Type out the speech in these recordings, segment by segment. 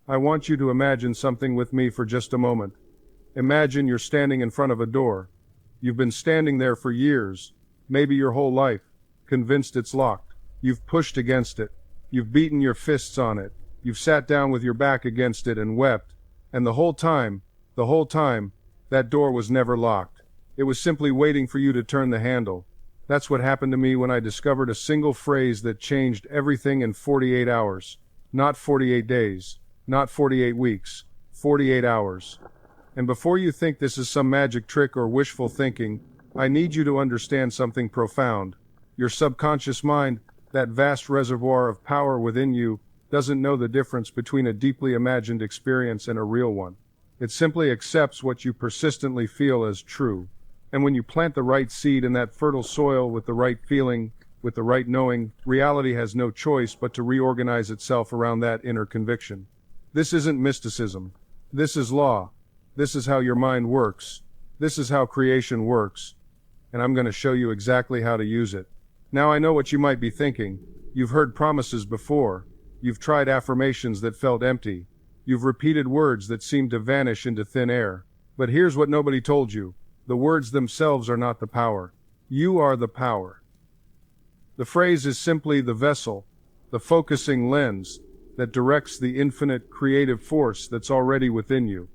I want you to imagine something with me for just a moment. Imagine you're standing in front of a door. You've been standing there for years, maybe your whole life, convinced it's locked. You've pushed against it. You've beaten your fists on it. You've sat down with your back against it and wept. And the whole time, that door was never locked. It was simply waiting for you to turn the handle. That's what happened to me when I discovered a single phrase that changed everything in 48 hours. Not 48 days, not 48 weeks, 48 hours. And before you think this is some magic trick or wishful thinking, I need you to understand something profound. Your subconscious mind, that vast reservoir of power within you, doesn't know the difference between a deeply imagined experience and a real one. It simply accepts what you persistently feel as true. And when you plant the right seed in that fertile soil with the right feeling, with the right knowing, reality has no choice but to reorganize itself around that inner conviction. This isn't mysticism. This is law. This is how your mind works. This is how creation works. And I'm going to show you exactly how to use it. Now I know what you might be thinking. You've heard promises before. You've tried affirmations that felt empty. You've repeated words that seemed to vanish into thin air. But here's what nobody told you. The words themselves are not the power. You are the power. The phrase is simply the vessel, the focusing lens that directs the infinite creative force that's already within you.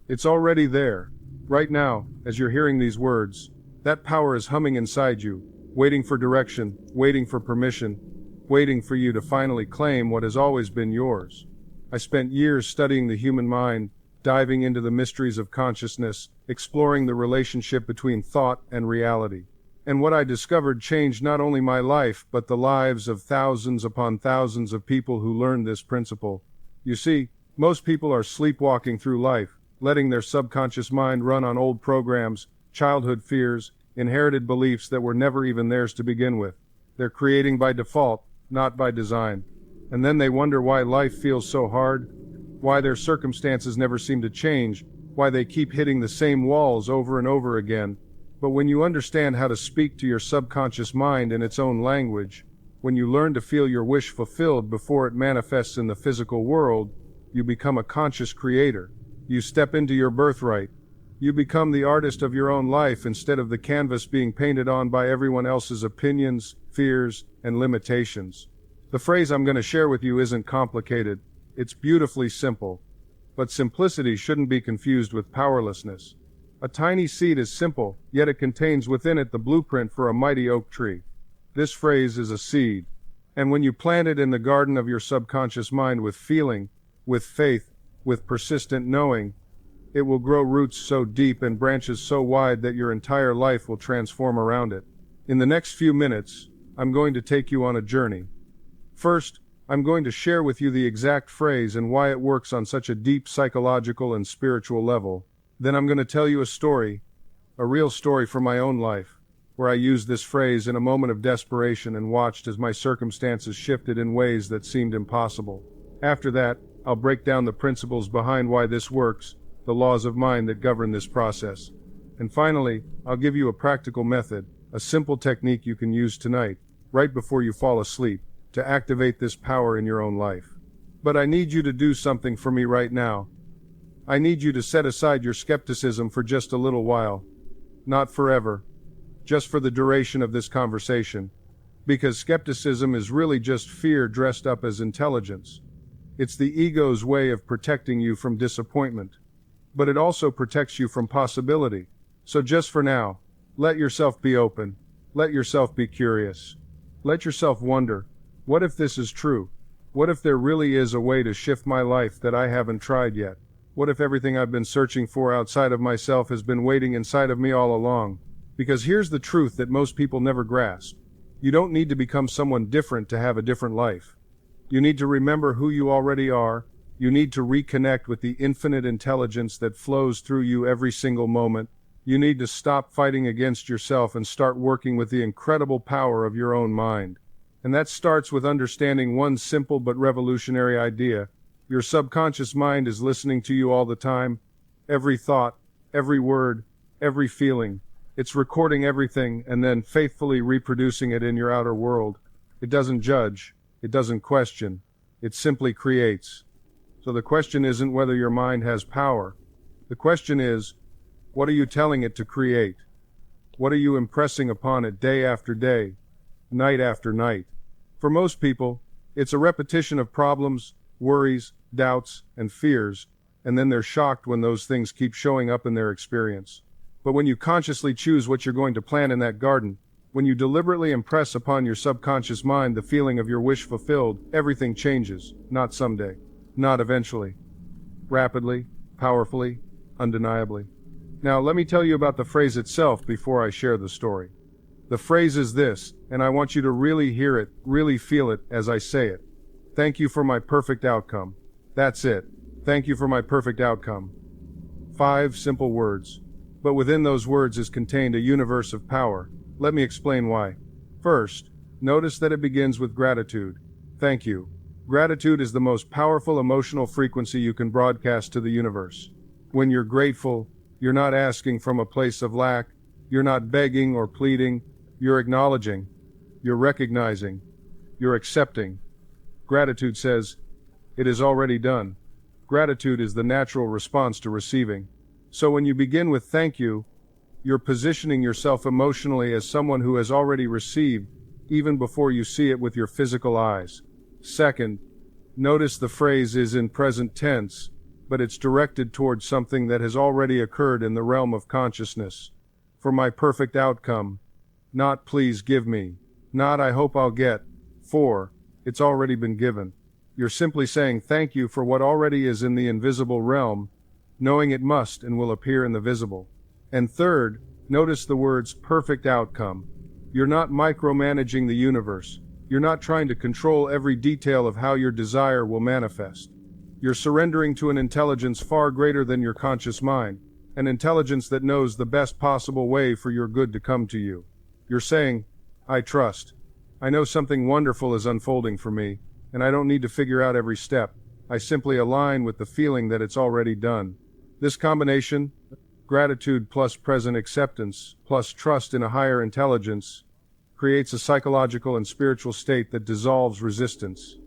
It's already there. Right now, as you're hearing these words, that power is humming inside you, waiting for direction, waiting for permission, waiting for you to finally claim what has always been yours. I spent years studying the human mind, diving into the mysteries of consciousness, exploring the relationship between thought and reality. And what I discovered changed not only my life, but the lives of thousands upon thousands of people who learned this principle. You see, most people are sleepwalking through life, letting their subconscious mind run on old programs, childhood fears, inherited beliefs that were never even theirs to begin with. They're creating by default, not by design. And then they wonder why life feels so hard, why their circumstances never seem to change, why they keep hitting the same walls over and over again. But when you understand how to speak to your subconscious mind in its own language, when you learn to feel your wish fulfilled before it manifests in the physical world, you become a conscious creator. You step into your birthright. You become the artist of your own life instead of the canvas being painted on by everyone else's opinions, fears, and limitations. The phrase I'm going to share with you isn't complicated. It's beautifully simple. But simplicity shouldn't be confused with powerlessness. A tiny seed is simple, yet it contains within it the blueprint for a mighty oak tree. This phrase is a seed. And when you plant it in the garden of your subconscious mind with feeling, with faith, with persistent knowing, it will grow roots so deep and branches so wide that your entire life will transform around it. In the next few minutes, I'm going to take you on a journey. First, I'm going to share with you the exact phrase and why it works on such a deep psychological and spiritual level. Then I'm going to tell you a story, a real story from my own life, where I used this phrase in a moment of desperation and watched as my circumstances shifted in ways that seemed impossible. After that, I'll break down the principles behind why this works, the laws of mind that govern this process. And finally, I'll give you a practical method, a simple technique you can use tonight, right before you fall asleep, to activate this power in your own life. But I need you to do something for me right now. I need you to set aside your skepticism for just a little while. Not forever. Just for the duration of this conversation. Because skepticism is really just fear dressed up as intelligence. It's the ego's way of protecting you from disappointment. But it also protects you from possibility. So just for now, let yourself be open. Let yourself be curious. Let yourself wonder, what if this is true? What if there really is a way to shift my life that I haven't tried yet? What if everything I've been searching for outside of myself has been waiting inside of me all along? Because here's the truth that most people never grasp. You don't need to become someone different to have a different life. You need to remember who you already are. You need to reconnect with the infinite intelligence that flows through you every single moment. You need to stop fighting against yourself and start working with the incredible power of your own mind. And that starts with understanding one simple but revolutionary idea. Your subconscious mind is listening to you all the time. Every thought, every word, every feeling. It's recording everything and then faithfully reproducing it in your outer world. It doesn't judge. It doesn't question. It simply creates. So the question isn't whether your mind has power. The question is, what are you telling it to create? What are you impressing upon it day after day, night after night? For most people, it's a repetition of problems, worries, doubts, and fears, and then they're shocked when those things keep showing up in their experience. But when you consciously choose what you're going to plant in that garden, when you deliberately impress upon your subconscious mind the feeling of your wish fulfilled, everything changes, not someday, not eventually, rapidly, powerfully, undeniably. Now, let me tell you about the phrase itself before I share the story. The phrase is this, and I want you to really hear it, really feel it as I say it. Thank you for my perfect outcome. That's it. Thank you for my perfect outcome. 5 simple words. But within those words is contained a universe of power. Let me explain why. First, notice that it begins with gratitude. Thank you. Gratitude is the most powerful emotional frequency you can broadcast to the universe. When you're grateful, you're not asking from a place of lack, you're not begging or pleading, you're acknowledging, you're recognizing, you're accepting. Gratitude says, it is already done. Gratitude is the natural response to receiving. So when you begin with thank you, you're positioning yourself emotionally as someone who has already received, even before you see it with your physical eyes. Second, notice the phrase is in present tense, but it's directed towards something that has already occurred in the realm of consciousness. For my perfect outcome, not please give me, not I hope I'll get, for it's already been given. You're simply saying thank you for what already is in the invisible realm, knowing it must and will appear in the visible. And third, notice the words perfect outcome. You're not micromanaging the universe. You're not trying to control every detail of how your desire will manifest. You're surrendering to an intelligence far greater than your conscious mind, an intelligence that knows the best possible way for your good to come to you. You're saying, I trust. I know something wonderful is unfolding for me, and I don't need to figure out every step. I simply align with the feeling that it's already done. This combination, gratitude plus present acceptance, plus trust in a higher intelligence, creates a psychological and spiritual state that dissolves resistance.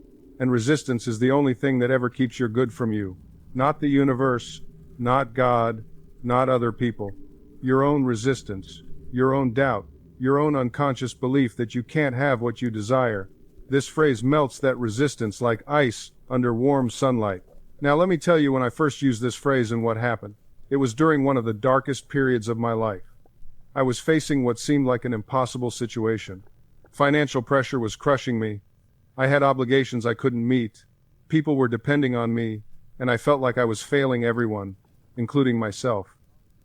And resistance is the only thing that ever keeps your good from you. Not the universe, not God, not other people. Your own resistance, your own doubt, your own unconscious belief that you can't have what you desire. This phrase melts that resistance like ice under warm sunlight. Now let me tell you when I first used this phrase and what happened. It was during one of the darkest periods of my life. I was facing what seemed like an impossible situation. Financial pressure was crushing me. I had obligations I couldn't meet. People were depending on me, and I felt like I was failing everyone, including myself.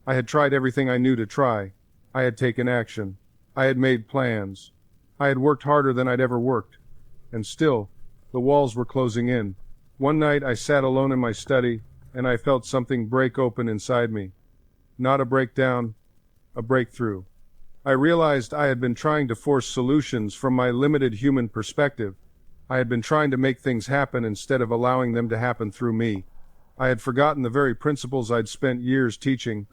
I had tried everything I knew to try. I had taken action. I had made plans. I had worked harder than I'd ever worked. And still, the walls were closing in. One night I sat alone in my study, and I felt something break open inside me. Not a breakdown, a breakthrough. I realized I had been trying to force solutions from my limited human perspective. I had been trying to make things happen instead of allowing them to happen through me. I had forgotten the very principles I'd spent years teaching.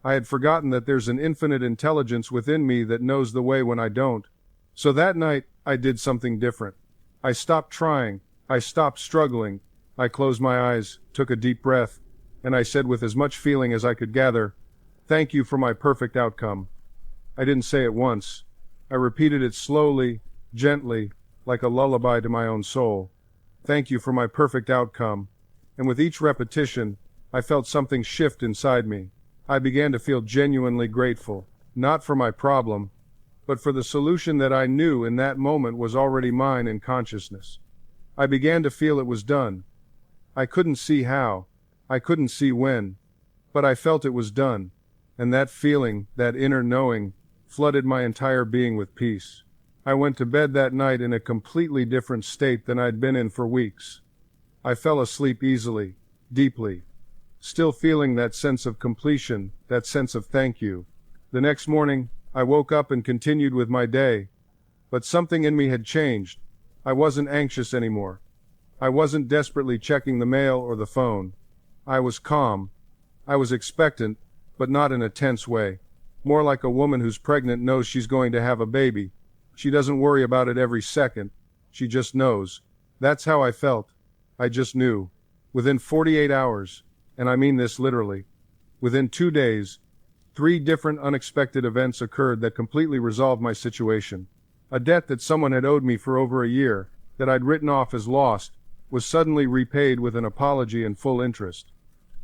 I had forgotten that there's an infinite intelligence within me that knows the way when I don't. So that night, I did something different. I stopped trying. I stopped struggling. I closed my eyes, took a deep breath, and I said with as much feeling as I could gather, thank you for my perfect outcome. I didn't say it once. I repeated it slowly, gently, like a lullaby to my own soul. Thank you for my perfect outcome. And with each repetition, I felt something shift inside me. I began to feel genuinely grateful, not for my problem, but for the solution that I knew in that moment was already mine in consciousness. I began to feel it was done. I couldn't see how, I couldn't see when, but I felt it was done, and that feeling, that inner knowing, flooded my entire being with peace. I went to bed that night in a completely different state than I'd been in for weeks. I fell asleep easily, deeply, still feeling that sense of completion, that sense of thank you. The next morning, I woke up and continued with my day, but something in me had changed. I wasn't anxious anymore. I wasn't desperately checking the mail or the phone. I was calm. I was expectant, but not in a tense way. More like a woman who's pregnant knows she's going to have a baby. She doesn't worry about it every second. She just knows. That's how I felt. I just knew. Within 48 hours, and I mean this literally, within 2 days, 3 different unexpected events occurred that completely resolved my situation. A debt that someone had owed me for over a year, that I'd written off as lost, was suddenly repaid with an apology and full interest.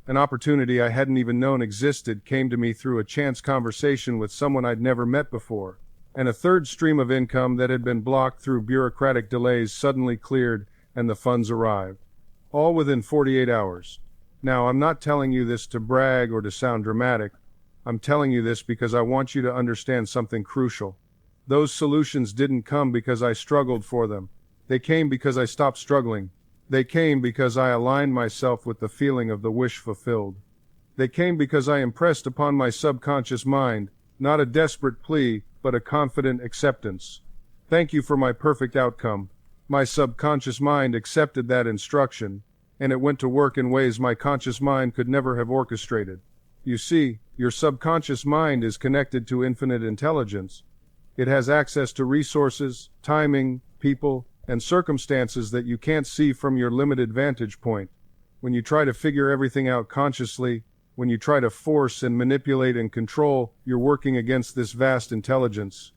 An opportunity I hadn't even known existed came to me through a chance conversation with someone I'd never met before. And a third stream of income that had been blocked through bureaucratic delays suddenly cleared, and the funds arrived. All within 48 hours. Now, I'm not telling you this to brag or to sound dramatic. I'm telling you this because I want you to understand something crucial. Those solutions didn't come because I struggled for them. They came because I stopped struggling. They came because I aligned myself with the feeling of the wish fulfilled. They came because I impressed upon my subconscious mind, not a desperate plea, but a confident acceptance. Thank you for my perfect outcome. My subconscious mind accepted that instruction, and it went to work in ways my conscious mind could never have orchestrated. You see, your subconscious mind is connected to infinite intelligence. It has access to resources, timing, people, and circumstances that you can't see from your limited vantage point. When you try to figure everything out consciously, when you try to force and manipulate and control, you're working against this vast intelligence.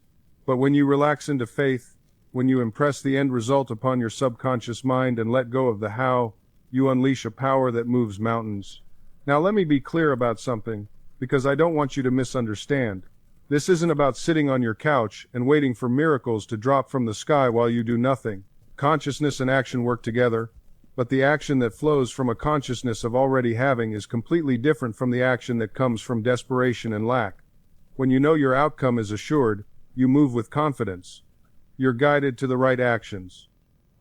But when you relax into faith, when you impress the end result upon your subconscious mind and let go of the how, you unleash a power that moves mountains. Now let me be clear about something, because I don't want you to misunderstand. This isn't about sitting on your couch and waiting for miracles to drop from the sky while you do nothing. Consciousness and action work together, but the action that flows from a consciousness of already having is completely different from the action that comes from desperation and lack. When you know your outcome is assured, you move with confidence. You're guided to the right actions.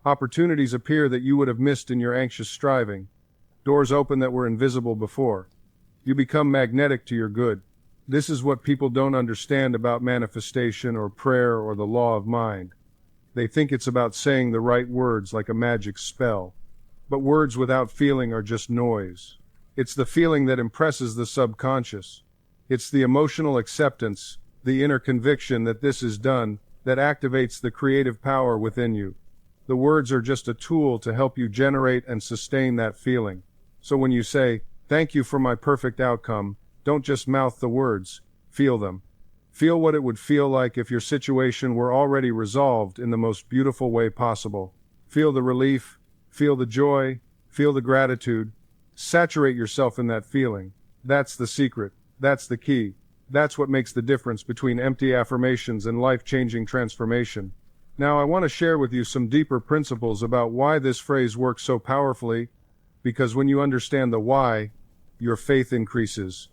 Opportunities appear that you would have missed in your anxious striving. Doors open that were invisible before. You become magnetic to your good. This is what people don't understand about manifestation or prayer or the law of mind. They think it's about saying the right words like a magic spell. But words without feeling are just noise. It's the feeling that impresses the subconscious. It's the emotional acceptance, the inner conviction that this is done, that activates the creative power within you. The words are just a tool to help you generate and sustain that feeling. So when you say, "Thank you for my perfect outcome," don't just mouth the words, feel them. Feel what it would feel like if your situation were already resolved in the most beautiful way possible. Feel the relief, feel the joy, feel the gratitude. Saturate yourself in that feeling. That's the secret. That's the key. That's what makes the difference between empty affirmations and life-changing transformation. Now I want to share with you some deeper principles about why this phrase works so powerfully, because when you understand the why, your faith increases.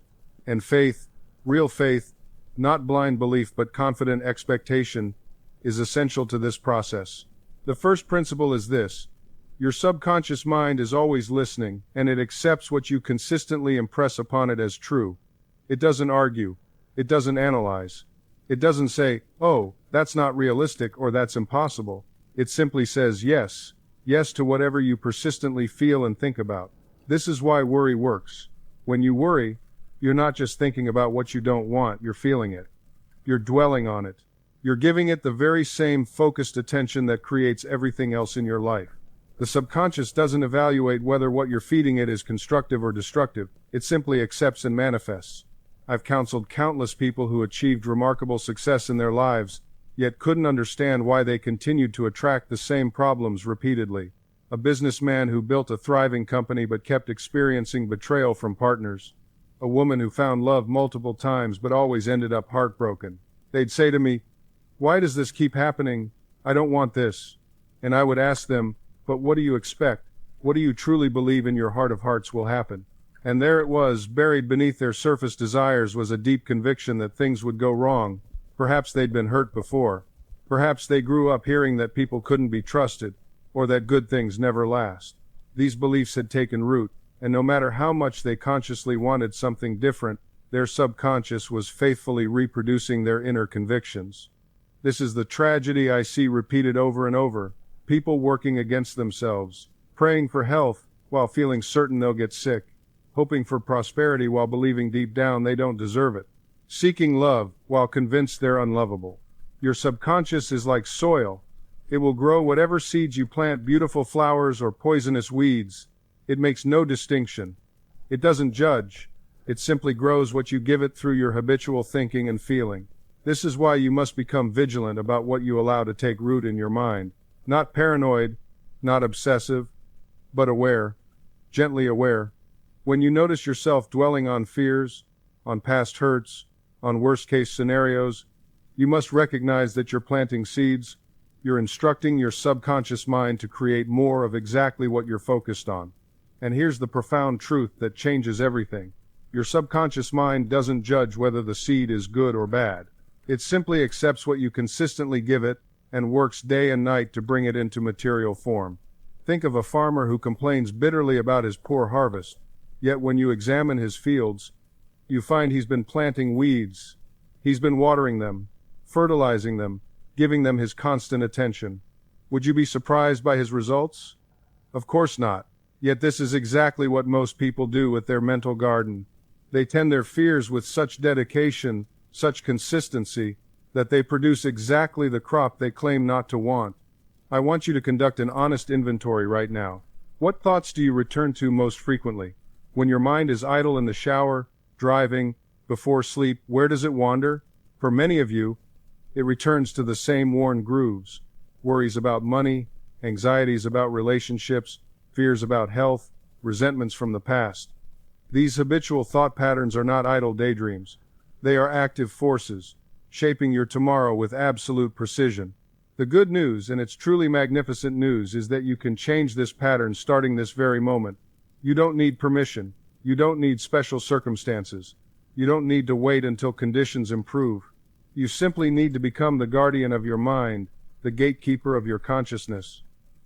And faith, real faith, not blind belief but confident expectation, is essential to this process. The first principle is this: your subconscious mind is always listening, and it accepts what you consistently impress upon it as true. It doesn't argue. It doesn't analyze. It doesn't say, "Oh, that's not realistic," or "that's impossible." It simply says yes. Yes to whatever you persistently feel and think about. This is why worry works. When you worry, you're not just thinking about what you don't want, you're feeling it. You're dwelling on it. You're giving it the very same focused attention that creates everything else in your life. The subconscious doesn't evaluate whether what you're feeding it is constructive or destructive. It simply accepts and manifests. I've counseled countless people who achieved remarkable success in their lives, yet couldn't understand why they continued to attract the same problems repeatedly. A businessman who built a thriving company but kept experiencing betrayal from partners. A woman who found love multiple times but always ended up heartbroken. They'd say to me, "Why does this keep happening? I don't want this." And I would ask them, "But what do you expect? What do you truly believe in your heart of hearts will happen?" And there it was, buried beneath their surface desires was a deep conviction that things would go wrong. Perhaps they'd been hurt before. Perhaps they grew up hearing that people couldn't be trusted, or that good things never last. These beliefs had taken root, and no matter how much they consciously wanted something different, their subconscious was faithfully reproducing their inner convictions. This is the tragedy I see repeated over and over. People working against themselves, praying for health while feeling certain they'll get sick, hoping for prosperity while believing deep down they don't deserve it, seeking love while convinced they're unlovable. Your subconscious is like soil. It will grow whatever seeds you plant, beautiful flowers or poisonous weeds. It makes no distinction. It doesn't judge. It simply grows what you give it through your habitual thinking and feeling. This is why you must become vigilant about what you allow to take root in your mind. Not paranoid, not obsessive, but aware, gently aware. When you notice yourself dwelling on fears, on past hurts, on worst-case scenarios, you must recognize that you're planting seeds. You're instructing your subconscious mind to create more of exactly what you're focused on. And here's the profound truth that changes everything. Your subconscious mind doesn't judge whether the seed is good or bad. It simply accepts what you consistently give it and works day and night to bring it into material form. Think of a farmer who complains bitterly about his poor harvest. Yet when you examine his fields, you find he's been planting weeds. He's been watering them, fertilizing them, giving them his constant attention. Would you be surprised by his results? Of course not. Yet this is exactly what most people do with their mental garden. They tend their fears with such dedication, such consistency, that they produce exactly the crop they claim not to want. I want you to conduct an honest inventory right now. What thoughts do you return to most frequently? When your mind is idle in the shower, driving, before sleep, where does it wander? For many of you, it returns to the same worn grooves. Worries about money, anxieties about relationships, fears about health, resentments from the past. These habitual thought patterns are not idle daydreams. They are active forces, shaping your tomorrow with absolute precision. The good news, and it's truly magnificent news, is that you can change this pattern starting this very moment. You don't need permission. You don't need special circumstances. You don't need to wait until conditions improve. You simply need to become the guardian of your mind, the gatekeeper of your consciousness.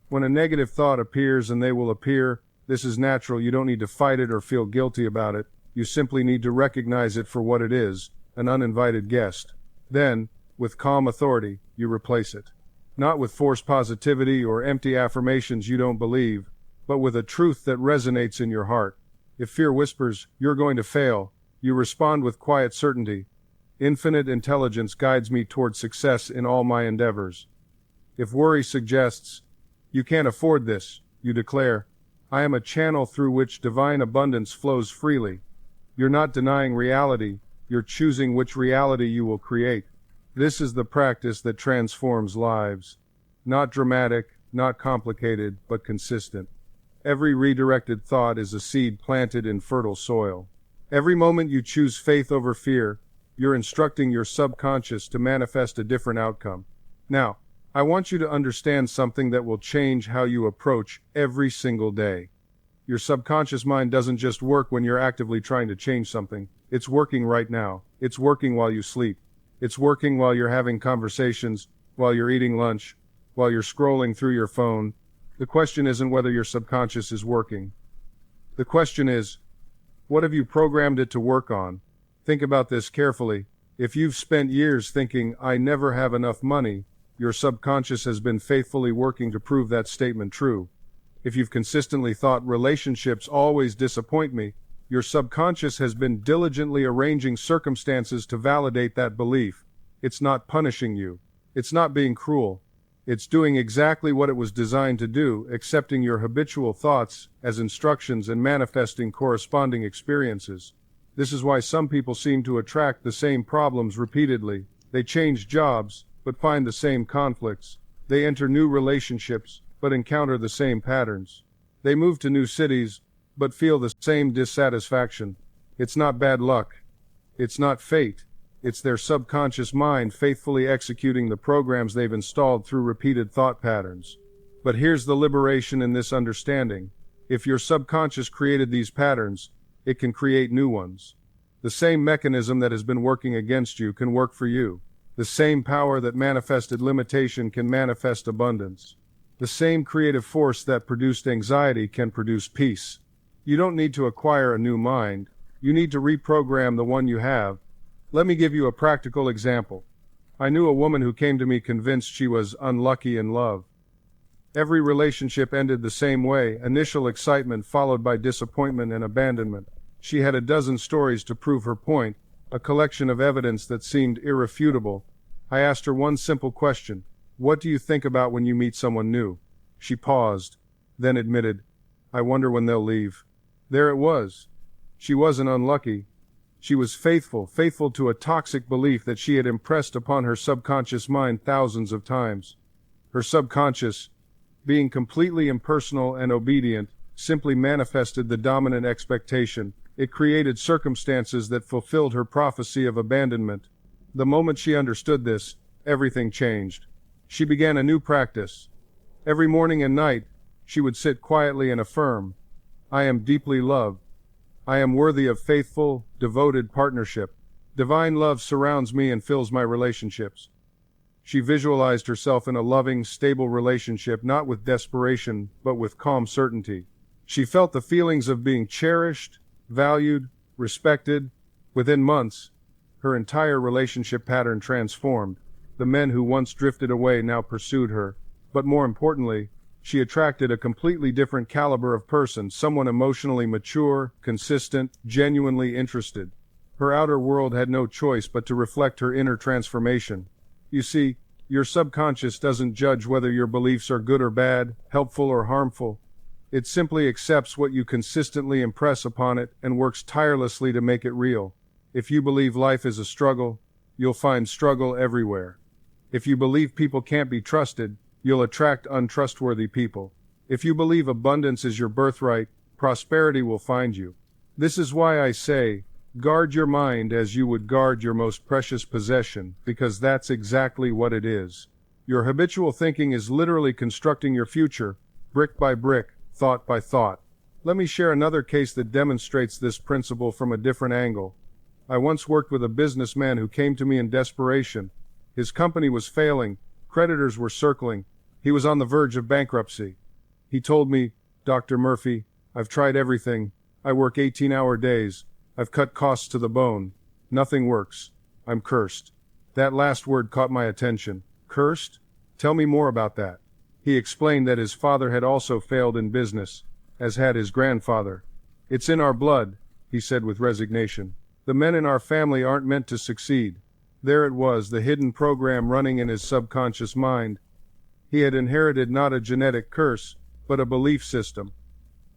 When a negative thought appears, and they will appear, this is natural. You don't need to fight it or feel guilty about it. You simply need to recognize it for what it is, an uninvited guest. Then, with calm authority, you replace it. Not with forced positivity or empty affirmations you don't believe, but with a truth that resonates in your heart. If fear whispers, "You're going to fail," you respond with quiet certainty. Infinite intelligence guides me toward success in all my endeavors. If worry suggests, "You can't afford this," you declare, "I am a channel through which divine abundance flows freely." You're not denying reality, you're choosing which reality you will create. This is the practice that transforms lives. Not dramatic, not complicated, but consistent. Every redirected thought is a seed planted in fertile soil. Every moment you choose faith over fear, you're instructing your subconscious to manifest a different outcome. Now, I want you to understand something that will change how you approach every single day. Your subconscious mind doesn't just work when you're actively trying to change something. It's working right now. It's working while you sleep. It's working while you're having conversations, while you're eating lunch, while you're scrolling through your phone. The question isn't whether your subconscious is working. The question is, what have you programmed it to work on? Think about this carefully. If you've spent years thinking, "I never have enough money," your subconscious has been faithfully working to prove that statement true. If you've consistently thought, "Relationships always disappoint me," your subconscious has been diligently arranging circumstances to validate that belief. It's not punishing you. It's not being cruel. It's doing exactly what it was designed to do, accepting your habitual thoughts as instructions and manifesting corresponding experiences. This is why some people seem to attract the same problems repeatedly. They change jobs, but find the same conflicts. They enter new relationships, but encounter the same patterns. They move to new cities, but feel the same dissatisfaction. It's not bad luck. It's not fate. It's their subconscious mind faithfully executing the programs they've installed through repeated thought patterns. But here's the liberation in this understanding. If your subconscious created these patterns, it can create new ones. The same mechanism that has been working against you can work for you. The same power that manifested limitation can manifest abundance. The same creative force that produced anxiety can produce peace. You don't need to acquire a new mind. You need to reprogram the one you have. Let me give you a practical example. I knew a woman who came to me convinced she was unlucky in love. Every relationship ended the same way, initial excitement followed by disappointment and abandonment. She had a dozen stories to prove her point, a collection of evidence that seemed irrefutable. I asked her one simple question: "What do you think about when you meet someone new?" She paused, then admitted, I wonder when they'll leave. There it was. She wasn't unlucky. She was faithful to a toxic belief that she had impressed upon her subconscious mind thousands of times. Her subconscious, being completely impersonal and obedient, simply manifested the dominant expectation. It created circumstances that fulfilled her prophecy of abandonment. The moment she understood this, everything changed. She began a new practice. Every morning and night, she would sit quietly and affirm, "I am deeply loved. I am worthy of faithful, devoted partnership. Divine love surrounds me and fills my relationships." She visualized herself in a loving, stable relationship, not with desperation, but with calm certainty. She felt the feelings of being cherished, valued, respected. Within months, her entire relationship pattern transformed. The men who once drifted away now pursued her. But more importantly, she attracted a completely different caliber of person, someone emotionally mature, consistent, genuinely interested. Her outer world had no choice but to reflect her inner transformation. You see, your subconscious doesn't judge whether your beliefs are good or bad, helpful or harmful. It simply accepts what you consistently impress upon it and works tirelessly to make it real. If you believe life is a struggle, you'll find struggle everywhere. If you believe people can't be trusted, you'll attract untrustworthy people. If you believe abundance is your birthright, prosperity will find you. This is why I say, guard your mind as you would guard your most precious possession, because that's exactly what it is. Your habitual thinking is literally constructing your future, brick by brick, thought by thought. Let me share another case that demonstrates this principle from a different angle. I once worked with a businessman who came to me in desperation. His company was failing, creditors were circling, he was on the verge of bankruptcy. He told me, "Dr. Murphy, I've tried everything. I work 18-hour days. I've cut costs to the bone. Nothing works. I'm cursed." That last word caught my attention. Cursed? Tell me more about that. He explained that his father had also failed in business, as had his grandfather. "It's in our blood," he said with resignation. "The men in our family aren't meant to succeed." There it was, the hidden program running in his subconscious mind. He had inherited not a genetic curse, but a belief system.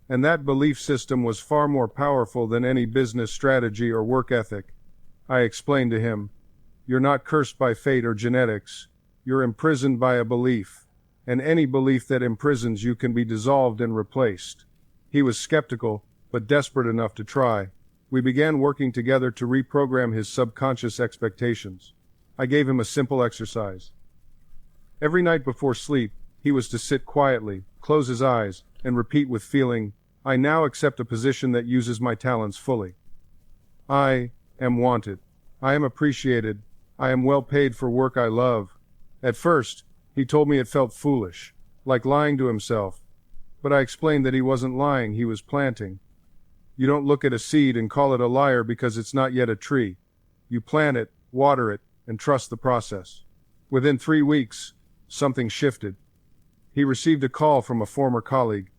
And that belief system was far more powerful than any business strategy or work ethic. I explained to him, "You're not cursed by fate or genetics. You're imprisoned by a belief. And any belief that imprisons you can be dissolved and replaced." He was skeptical, but desperate enough to try. We began working together to reprogram his subconscious expectations. I gave him a simple exercise. Every night before sleep, he was to sit quietly, close his eyes, and repeat with feeling, "I now accept a position that uses my talents fully. I am wanted. I am appreciated. I am well paid for work I love." At first, he told me it felt foolish, like lying to himself. But I explained that he wasn't lying, he was planting. You don't look at a seed and call it a liar because it's not yet a tree. You plant it, water it, and trust the process. Within 3 weeks, something shifted. He received a call from a former colleague.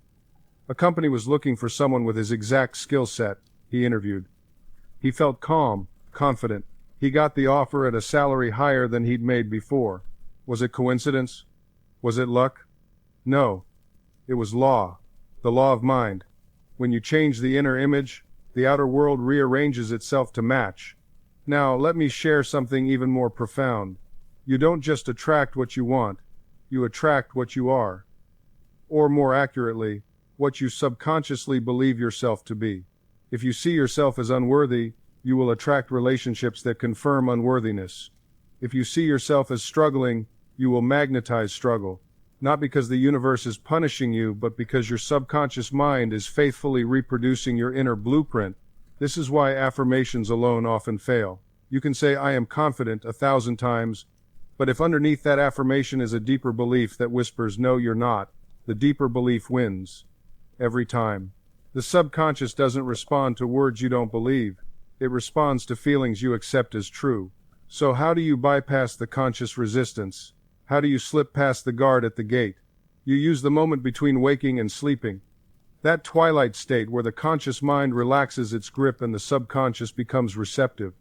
A company was looking for someone with his exact skill set, he interviewed. He felt calm, confident. He got the offer at a salary higher than he'd made before. Was it coincidence? Was it luck? No. It was law. The law of mind. When you change the inner image, the outer world rearranges itself to match. Now, let me share something even more profound. You don't just attract what you want, you attract what you are. Or more accurately, what you subconsciously believe yourself to be. If you see yourself as unworthy, you will attract relationships that confirm unworthiness. If you see yourself as struggling, you will magnetize struggle. Not because the universe is punishing you, but because your subconscious mind is faithfully reproducing your inner blueprint. This is why affirmations alone often fail. You can say, "I am confident," 1,000 times, but if underneath that affirmation is a deeper belief that whispers, "No, you're not," the deeper belief wins. Every time. The subconscious doesn't respond to words you don't believe. It responds to feelings you accept as true. So how do you bypass the conscious resistance? How do you slip past the guard at the gate? You use the moment between waking and sleeping. That twilight state where the conscious mind relaxes its grip and the subconscious becomes receptive.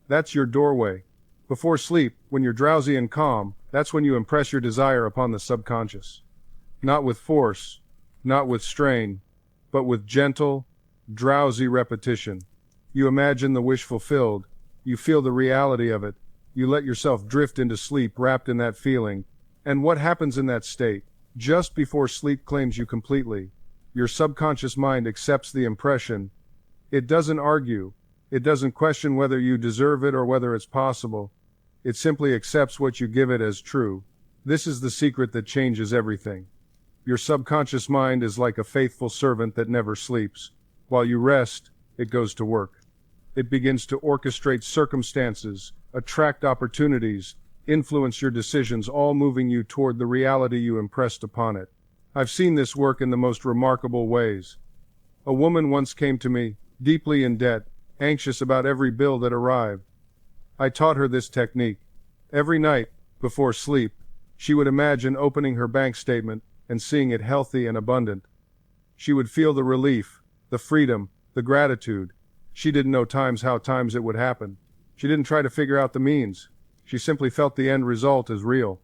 That's your doorway. Before sleep, when you're drowsy and calm, that's when you impress your desire upon the subconscious. Not with force, not with strain, but with gentle, drowsy repetition. You imagine the wish fulfilled, you feel the reality of it, you let yourself drift into sleep wrapped in that feeling, and what happens in that state? Just before sleep claims you completely, your subconscious mind accepts the impression. It doesn't argue, it doesn't question whether you deserve it or whether it's possible. It simply accepts what you give it as true. This is the secret that changes everything. Your subconscious mind is like a faithful servant that never sleeps. While you rest, it goes to work. It begins to orchestrate circumstances, attract opportunities, influence your decisions, all moving you toward the reality you impressed upon it. I've seen this work in the most remarkable ways. A woman once came to me, deeply in debt, anxious about every bill that arrived. I taught her this technique. Every night, before sleep, she would imagine opening her bank statement and seeing it healthy and abundant. She would feel the relief, the freedom, the gratitude. She didn't know how times it would happen. She didn't try to figure out the means. She simply felt the end result as real.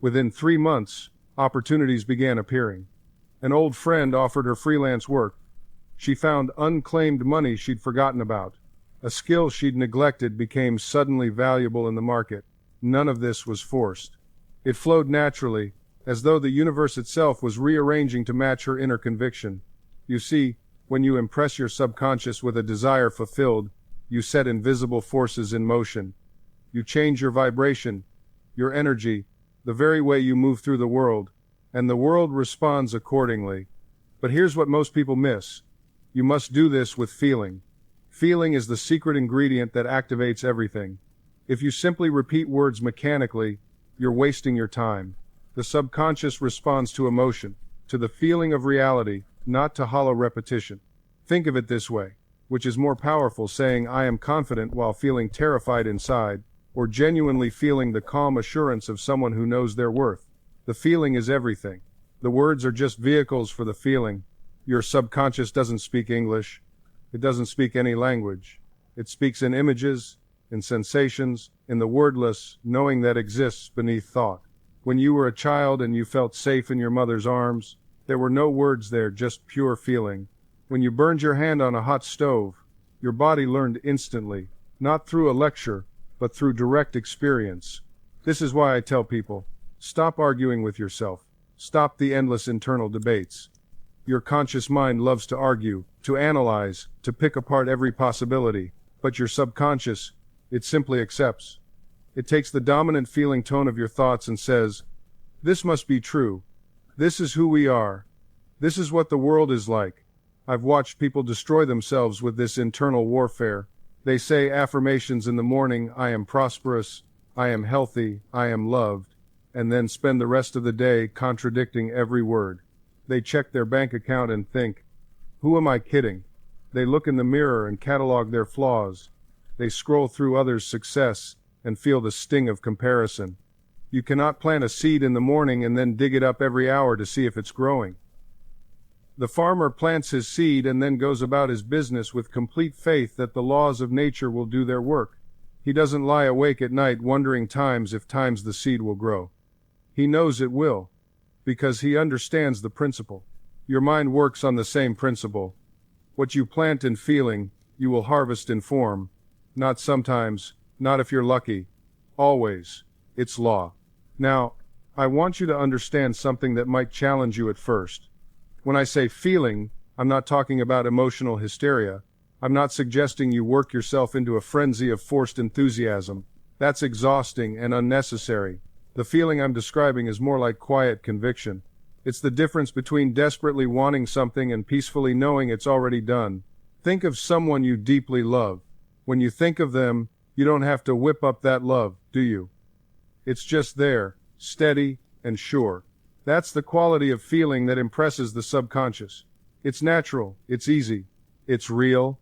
Within 3 months, opportunities began appearing. An old friend offered her freelance work. She found unclaimed money she'd forgotten about. A skill she'd neglected became suddenly valuable in the market. None of this was forced. It flowed naturally, as though the universe itself was rearranging to match her inner conviction. You see, when you impress your subconscious with a desire fulfilled, you set invisible forces in motion. You change your vibration, your energy, the very way you move through the world, and the world responds accordingly. But here's what most people miss. You must do this with feeling. Feeling is the secret ingredient that activates everything. If you simply repeat words mechanically, you're wasting your time. The subconscious responds to emotion, to the feeling of reality, not to hollow repetition. Think of it this way, which is more powerful, saying I am confident while feeling terrified inside, or genuinely feeling the calm assurance of someone who knows their worth. The feeling is everything. The words are just vehicles for the feeling. Your subconscious doesn't speak English. It doesn't speak any language. It speaks in images, in sensations, in the wordless, knowing that exists beneath thought. When you were a child and you felt safe in your mother's arms, there were no words there, just pure feeling. When you burned your hand on a hot stove, your body learned instantly, not through a lecture, but through direct experience. This is why I tell people, stop arguing with yourself. Stop the endless internal debates. Your conscious mind loves to argue, to analyze, to pick apart every possibility, but your subconscious, it simply accepts. It takes the dominant feeling tone of your thoughts and says, this must be true. This is who we are. This is what the world is like. I've watched people destroy themselves with this internal warfare. They say affirmations in the morning, I am prosperous, I am healthy, I am loved, and then spend the rest of the day contradicting every word. They check their bank account and think, who am I kidding? They look in the mirror and catalog their flaws. They scroll through others' success and feel the sting of comparison. You cannot plant a seed in the morning and then dig it up every hour to see if it's growing. The farmer plants his seed and then goes about his business with complete faith that the laws of nature will do their work. He doesn't lie awake at night wondering if the seed will grow. He knows it will, because he understands the principle. Your mind works on the same principle. What you plant in feeling, you will harvest in form. Not sometimes, not if you're lucky. Always. It's law. Now, I want you to understand something that might challenge you at first. When I say feeling, I'm not talking about emotional hysteria. I'm not suggesting you work yourself into a frenzy of forced enthusiasm. That's exhausting and unnecessary. The feeling I'm describing is more like quiet conviction. It's the difference between desperately wanting something and peacefully knowing it's already done. Think of someone you deeply love. When you think of them, you don't have to whip up that love, do you? It's just there, steady and sure. That's the quality of feeling that impresses the subconscious. It's natural, it's easy, it's real.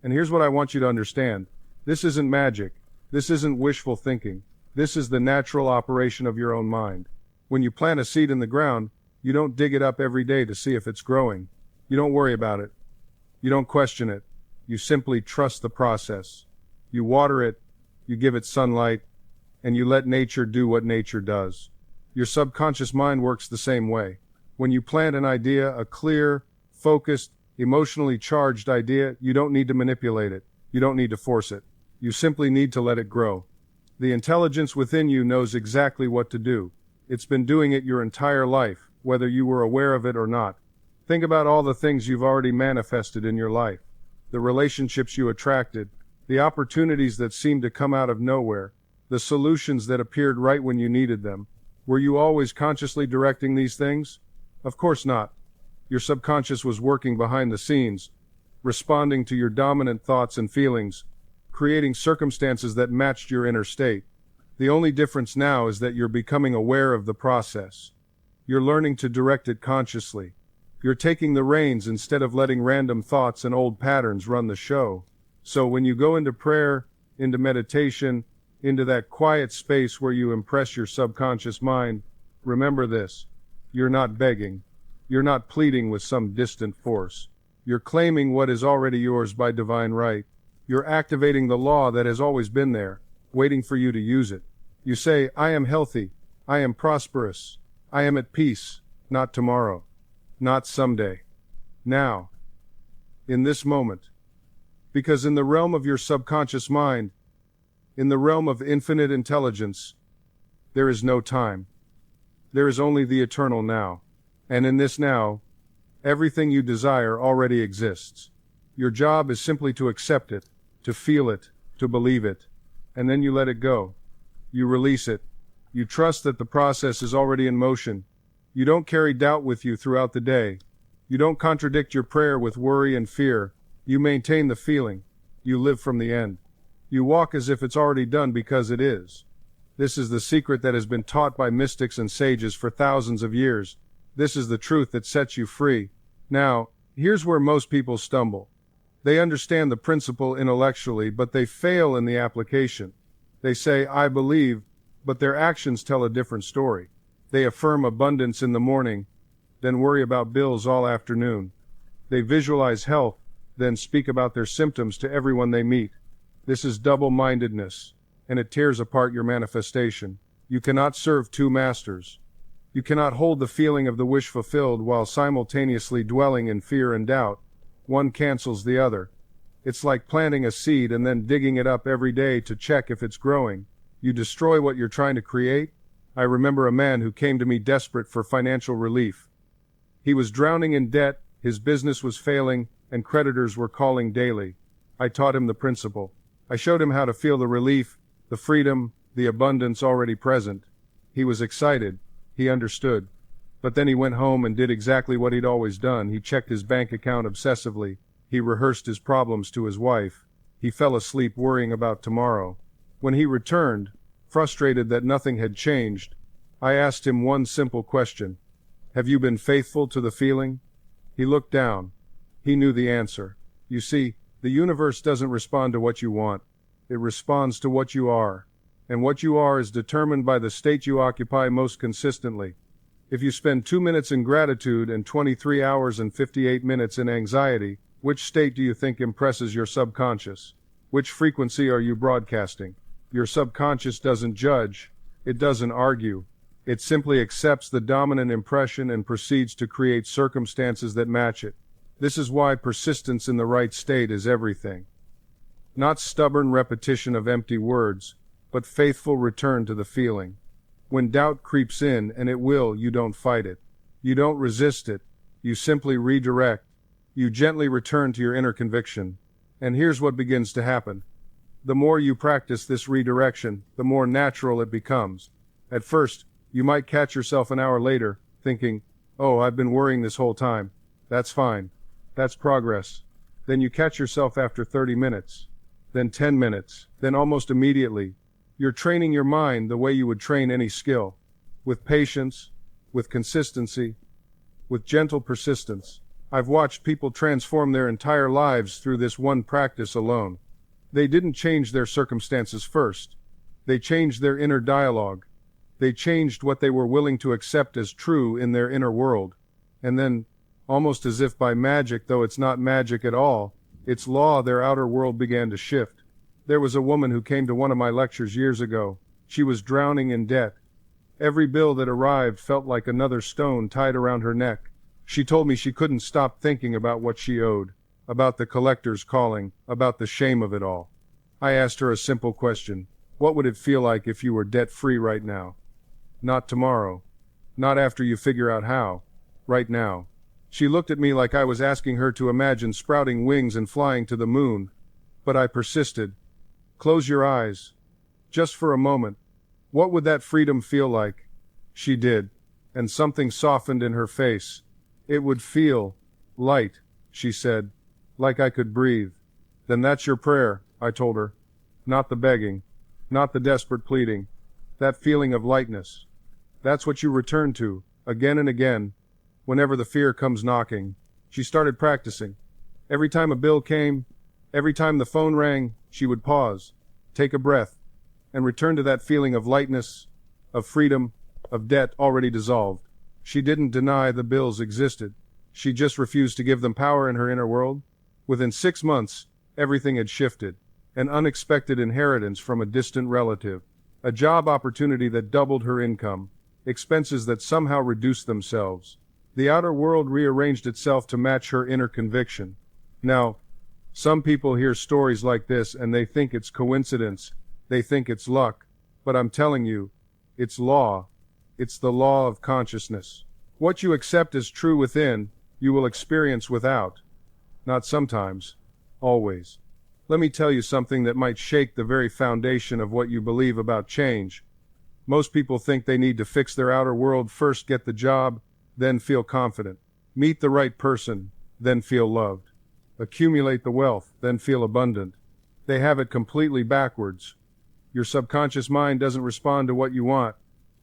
And here's what I want you to understand. This isn't magic. This isn't wishful thinking. This is the natural operation of your own mind. When you plant a seed in the ground, you don't dig it up every day to see if it's growing. You don't worry about it. You don't question it. You simply trust the process. You water it, you give it sunlight, and you let nature do what nature does. Your subconscious mind works the same way. When you plant an idea, a clear, focused, emotionally charged idea, you don't need to manipulate it. You don't need to force it. You simply need to let it grow. The intelligence within you knows exactly what to do. It's been doing it your entire life, whether you were aware of it or not. Think about all the things you've already manifested in your life. The relationships you attracted, the opportunities that seemed to come out of nowhere, the solutions that appeared right when you needed them. Were you always consciously directing these things? Of course not. Your subconscious was working behind the scenes, responding to your dominant thoughts and feelings, creating circumstances that matched your inner state. The only difference now is that you're becoming aware of the process. You're learning to direct it consciously. You're taking the reins instead of letting random thoughts and old patterns run the show. So when you go into prayer, into meditation, into that quiet space where you impress your subconscious mind, remember this. You're not begging. You're not pleading with some distant force. You're claiming what is already yours by divine right. You're activating the law that has always been there, waiting for you to use it. You say, I am healthy. I am prosperous. I am at peace. Not tomorrow. Not someday. Now. In this moment. Because in the realm of your subconscious mind, in the realm of infinite intelligence, there is no time. There is only the eternal now. And in this now, everything you desire already exists. Your job is simply to accept it, to feel it, to believe it, and then you let it go. You release it. You trust that the process is already in motion. You don't carry doubt with you throughout the day. You don't contradict your prayer with worry and fear. You maintain the feeling. You live from the end. You walk as if it's already done because it is. This is the secret that has been taught by mystics and sages for thousands of years. This is the truth that sets you free. Now, here's where most people stumble. They understand the principle intellectually, but they fail in the application. They say, I believe, but their actions tell a different story. They affirm abundance in the morning, then worry about bills all afternoon. They visualize health, then speak about their symptoms to everyone they meet. This is double-mindedness, and it tears apart your manifestation. You cannot serve two masters. You cannot hold the feeling of the wish fulfilled while simultaneously dwelling in fear and doubt. One cancels the other. It's like planting a seed and then digging it up every day to check if it's growing. You destroy what you're trying to create. I remember a man who came to me desperate for financial relief. He was drowning in debt, his business was failing, and creditors were calling daily. I taught him the principle. I showed him how to feel the relief, the freedom, the abundance already present. He was excited. He understood. But then he went home and did exactly what he'd always done. He checked his bank account obsessively. He rehearsed his problems to his wife. He fell asleep worrying about tomorrow. When he returned, frustrated that nothing had changed, I asked him one simple question. Have you been faithful to the feeling? He looked down. He knew the answer. You see, the universe doesn't respond to what you want. It responds to what you are. And what you are is determined by the state you occupy most consistently. If you spend 2 minutes in gratitude and 23 hours and 58 minutes in anxiety, which state do you think impresses your subconscious? Which frequency are you broadcasting? Your subconscious doesn't judge. It doesn't argue. It simply accepts the dominant impression and proceeds to create circumstances that match it. This is why persistence in the right state is everything. Not stubborn repetition of empty words, but faithful return to the feeling. When doubt creeps in, and it will, you don't fight it. You don't resist it. You simply redirect. You gently return to your inner conviction. And here's what begins to happen. The more you practice this redirection, the more natural it becomes. At first, you might catch yourself an hour later, thinking, oh, I've been worrying this whole time. That's fine. That's progress. Then you catch yourself after 30 minutes, then 10 minutes, then almost immediately. You're training your mind the way you would train any skill, with patience, with consistency, with gentle persistence. I've watched people transform their entire lives through this one practice alone. They didn't change their circumstances first. They changed their inner dialogue. They changed what they were willing to accept as true in their inner world. And then, almost as if by magic, though it's not magic at all, it's law, their outer world began to shift. There was a woman who came to one of my lectures years ago. She was drowning in debt. Every bill that arrived felt like another stone tied around her neck. She told me she couldn't stop thinking about what she owed, about the collector's calling, about the shame of it all. I asked her a simple question. What would it feel like if you were debt-free right now? Not tomorrow. Not after you figure out how. Right now. She looked at me like I was asking her to imagine sprouting wings and flying to the moon. But I persisted. Close your eyes. Just for a moment. What would that freedom feel like? She did. And something softened in her face. It would feel light, she said. Like I could breathe. Then that's your prayer, I told her. Not the begging. Not the desperate pleading. That feeling of lightness. That's what you return to, again and again, whenever the fear comes knocking. She started practicing. Every time a bill came, every time the phone rang, she would pause, take a breath, and return to that feeling of lightness, of freedom, of debt already dissolved. She didn't deny the bills existed. She just refused to give them power in her inner world. Within 6 months, everything had shifted. An unexpected inheritance from a distant relative. A job opportunity that doubled her income. Expenses that somehow reduced themselves. The outer world rearranged itself to match her inner conviction. Now, some people hear stories like this and they think it's coincidence. They think it's luck. But I'm telling you, it's law. It's the law of consciousness. What you accept as true within, you will experience without. Not sometimes. Always. Let me tell you something that might shake the very foundation of what you believe about change. Most people think they need to fix their outer world first, get the job, then feel confident. Meet the right person, then feel loved. Accumulate the wealth, then feel abundant. They have it completely backwards. Your subconscious mind doesn't respond to what you want.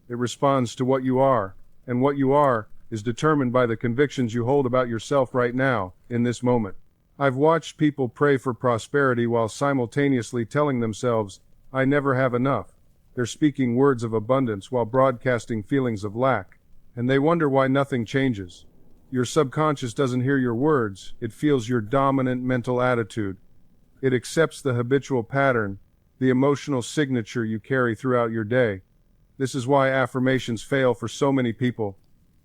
It responds to what you are. And what you are is determined by the convictions you hold about yourself right now, in this moment. I've watched people pray for prosperity while simultaneously telling themselves, I never have enough. They're speaking words of abundance while broadcasting feelings of lack. And they wonder why nothing changes. Your subconscious doesn't hear your words, it feels your dominant mental attitude. It accepts the habitual pattern, the emotional signature you carry throughout your day. This is why affirmations fail for so many people.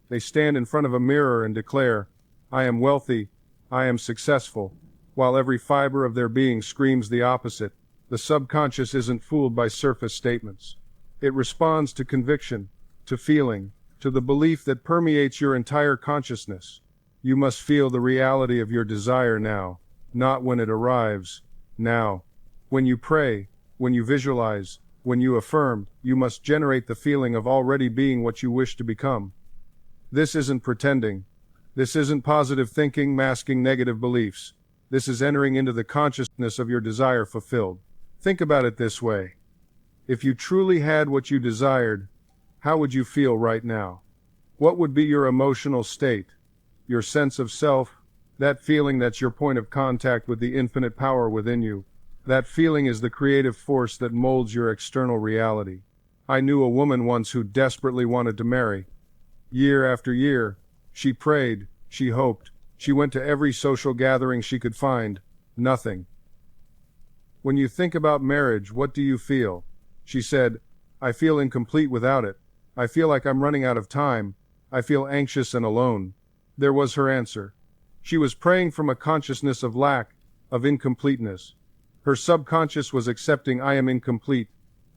They stand in front of a mirror and declare, I am wealthy, I am successful, while every fiber of their being screams the opposite. The subconscious isn't fooled by surface statements. It responds to conviction, to feeling, to the belief that permeates your entire consciousness. You must feel the reality of your desire now, not when it arrives, now. When you pray, when you visualize, when you affirm, you must generate the feeling of already being what you wish to become. This isn't pretending. This isn't positive thinking masking negative beliefs. This is entering into the consciousness of your desire fulfilled. Think about it this way. If you truly had what you desired, how would you feel right now? What would be your emotional state? Your sense of self? That feeling that's your point of contact with the infinite power within you. That feeling is the creative force that molds your external reality. I knew a woman once who desperately wanted to marry. Year after year, she prayed, she hoped, she went to every social gathering she could find. Nothing. When you think about marriage, what do you feel? She said, I feel incomplete without it. I feel like I'm running out of time. I feel anxious and alone. There was her answer. She was praying from a consciousness of lack, of incompleteness. Her subconscious was accepting I am incomplete.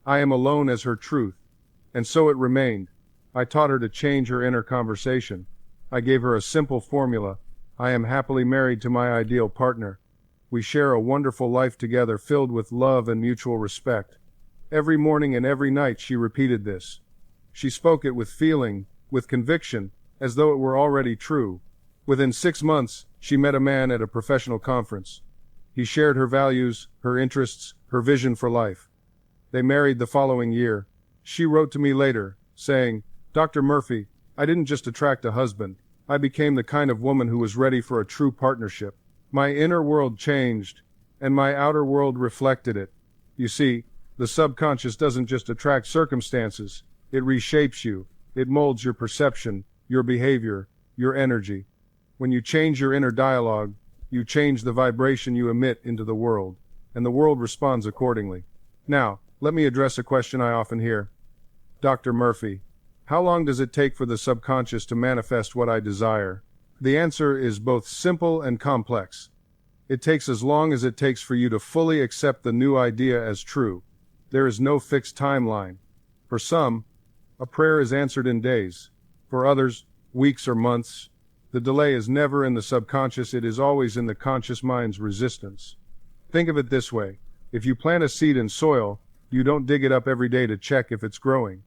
I am alone as her truth. And so it remained. I taught her to change her inner conversation. I gave her a simple formula. I am happily married to my ideal partner. We share a wonderful life together filled with love and mutual respect. Every morning and every night she repeated this. She spoke it with feeling, with conviction, as though it were already true. Within 6 months, she met a man at a professional conference. He shared her values, her interests, her vision for life. They married the following year. She wrote to me later, saying, Dr. Murphy, I didn't just attract a husband. I became the kind of woman who was ready for a true partnership. My inner world changed, and my outer world reflected it. You see, the subconscious doesn't just attract circumstances. It reshapes you. It molds your perception, your behavior, your energy. When you change your inner dialogue, you change the vibration you emit into the world, and the world responds accordingly. Now, let me address a question I often hear. Dr. Murphy, how long does it take for the subconscious to manifest what I desire? The answer is both simple and complex. It takes as long as it takes for you to fully accept the new idea as true. There is no fixed timeline. For some, a prayer is answered in days. For others, weeks or months. The delay is never in the subconscious, it is always in the conscious mind's resistance. Think of it this way. If you plant a seed in soil, you don't dig it up every day to check if it's growing.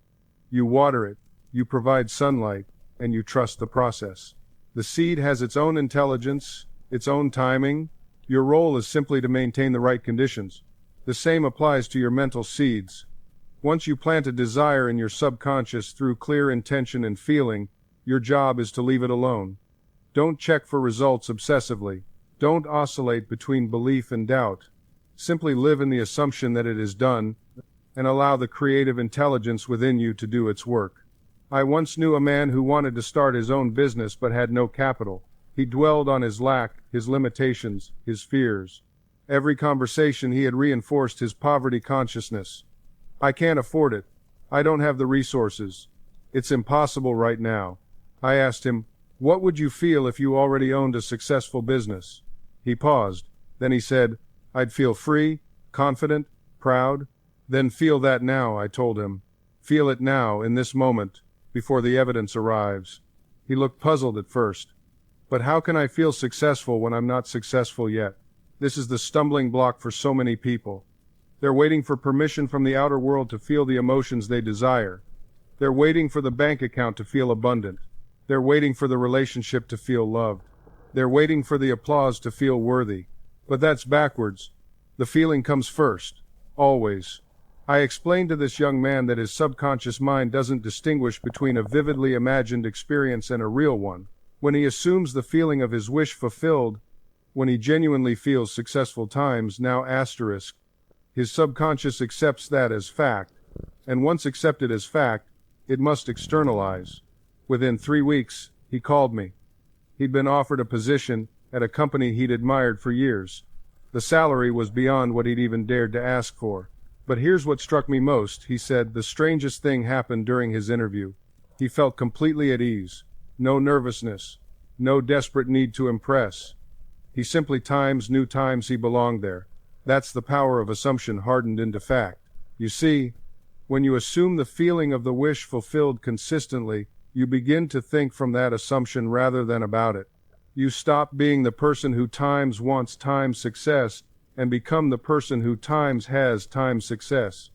You water it, you provide sunlight, and you trust the process. The seed has its own intelligence, its own timing. Your role is simply to maintain the right conditions. The same applies to your mental seeds. Once you plant a desire in your subconscious through clear intention and feeling, your job is to leave it alone. Don't check for results obsessively. Don't oscillate between belief and doubt. Simply live in the assumption that it is done, and allow the creative intelligence within you to do its work. I once knew a man who wanted to start his own business but had no capital. He dwelled on his lack, his limitations, his fears. Every conversation he had reinforced his poverty consciousness. I can't afford it. I don't have the resources. It's impossible right now. I asked him, what would you feel if you already owned a successful business? He paused. Then he said, I'd feel free, confident, proud. Then feel that now, I told him. Feel it now, in this moment, before the evidence arrives. He looked puzzled at first. But how can I feel successful when I'm not successful yet? This is the stumbling block for so many people. They're waiting for permission from the outer world to feel the emotions they desire. They're waiting for the bank account to feel abundant. They're waiting for the relationship to feel loved. They're waiting for the applause to feel worthy. But that's backwards. The feeling comes first. Always. I explained to this young man that his subconscious mind doesn't distinguish between a vividly imagined experience and a real one. When he assumes the feeling of his wish fulfilled, when he genuinely feels successful times, now asterisk, his subconscious accepts that as fact, and once accepted as fact, it must externalize. Within 3 weeks, he called me. He'd been offered a position at a company he'd admired for years. The salary was beyond what he'd even dared to ask for. But here's what struck me most, he said. The strangest thing happened during his interview. He felt completely at ease. No nervousness. No desperate need to impress. He simply knew times he belonged there. That's the power of assumption hardened into fact. You see, when you assume the feeling of the wish fulfilled consistently, you begin to think from that assumption rather than about it. You stop being the person who times wants times success and become the person who times has times success.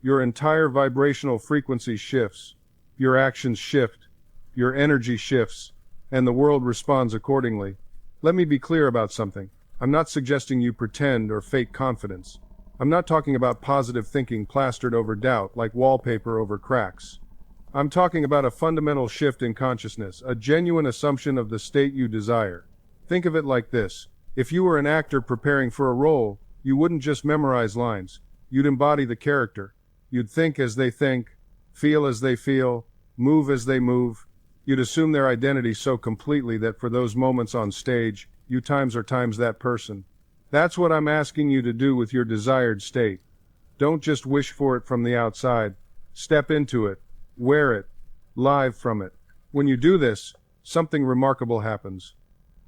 Your entire vibrational frequency shifts. Your actions shift. Your energy shifts. And the world responds accordingly. Let me be clear about something. I'm not suggesting you pretend or fake confidence. I'm not talking about positive thinking plastered over doubt like wallpaper over cracks. I'm talking about a fundamental shift in consciousness, a genuine assumption of the state you desire. Think of it like this. If you were an actor preparing for a role, you wouldn't just memorize lines. You'd embody the character. You'd think as they think, feel as they feel, move as they move. You'd assume their identity so completely that for those moments on stage, you times are times that person. That's what I'm asking you to do with your desired state. Don't just wish for it from the outside. Step into it. Wear it. Live from it. When you do this, something remarkable happens.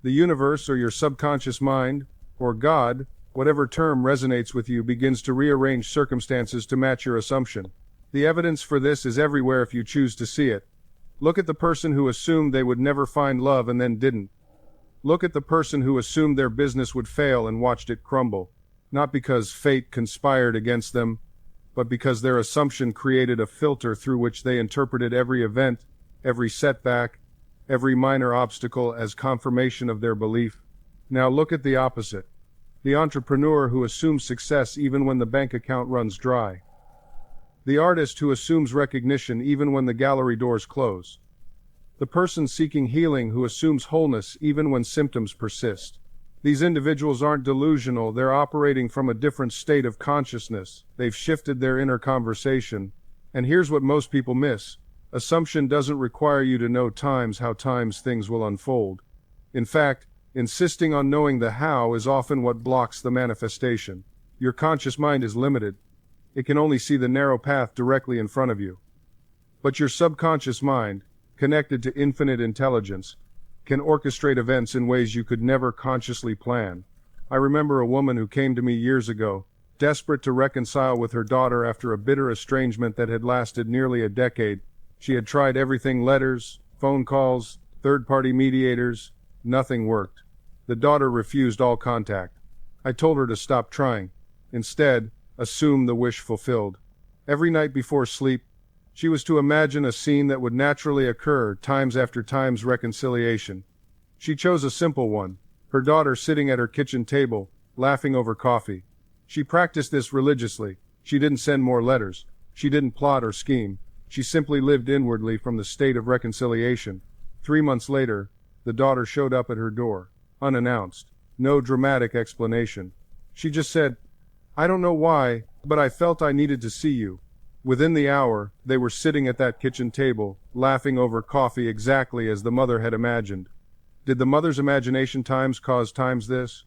The universe or your subconscious mind, or God, whatever term resonates with you, begins to rearrange circumstances to match your assumption. The evidence for this is everywhere if you choose to see it. Look at the person who assumed they would never find love and then didn't. Look at the person who assumed their business would fail and watched it crumble. Not because fate conspired against them, but because their assumption created a filter through which they interpreted every event, every setback, every minor obstacle as confirmation of their belief. Now look at the opposite. The entrepreneur who assumes success even when the bank account runs dry. The artist who assumes recognition even when the gallery doors close. The person seeking healing who assumes wholeness even when symptoms persist. These individuals aren't delusional, they're operating from a different state of consciousness. They've shifted their inner conversation. And here's what most people miss. Assumption doesn't require you to know how things will unfold. In fact, insisting on knowing the how is often what blocks the manifestation. Your conscious mind is limited. It can only see the narrow path directly in front of you. But your subconscious mind, connected to infinite intelligence, can orchestrate events in ways you could never consciously plan. I remember a woman who came to me years ago, desperate to reconcile with her daughter after a bitter estrangement that had lasted nearly a decade. She had tried everything: letters, phone calls, third-party mediators. Nothing worked. The daughter refused all contact. I told her to stop trying. Instead, assume the wish fulfilled. Every night before sleep, she was to imagine a scene that would naturally occur times after times reconciliation. She chose a simple one: her daughter sitting at her kitchen table, laughing over coffee. She practiced this religiously. She didn't send more letters. She didn't plot or scheme. She simply lived inwardly from the state of reconciliation. 3 months later, the daughter showed up at her door, unannounced. No dramatic explanation. She just said, "I don't know why, but I felt I needed to see you." Within the hour, they were sitting at that kitchen table, laughing over coffee exactly as the mother had imagined. Did the mother's imagination times cause times this?